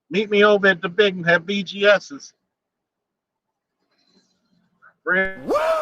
meet me over at the big and have BGS's. Woo!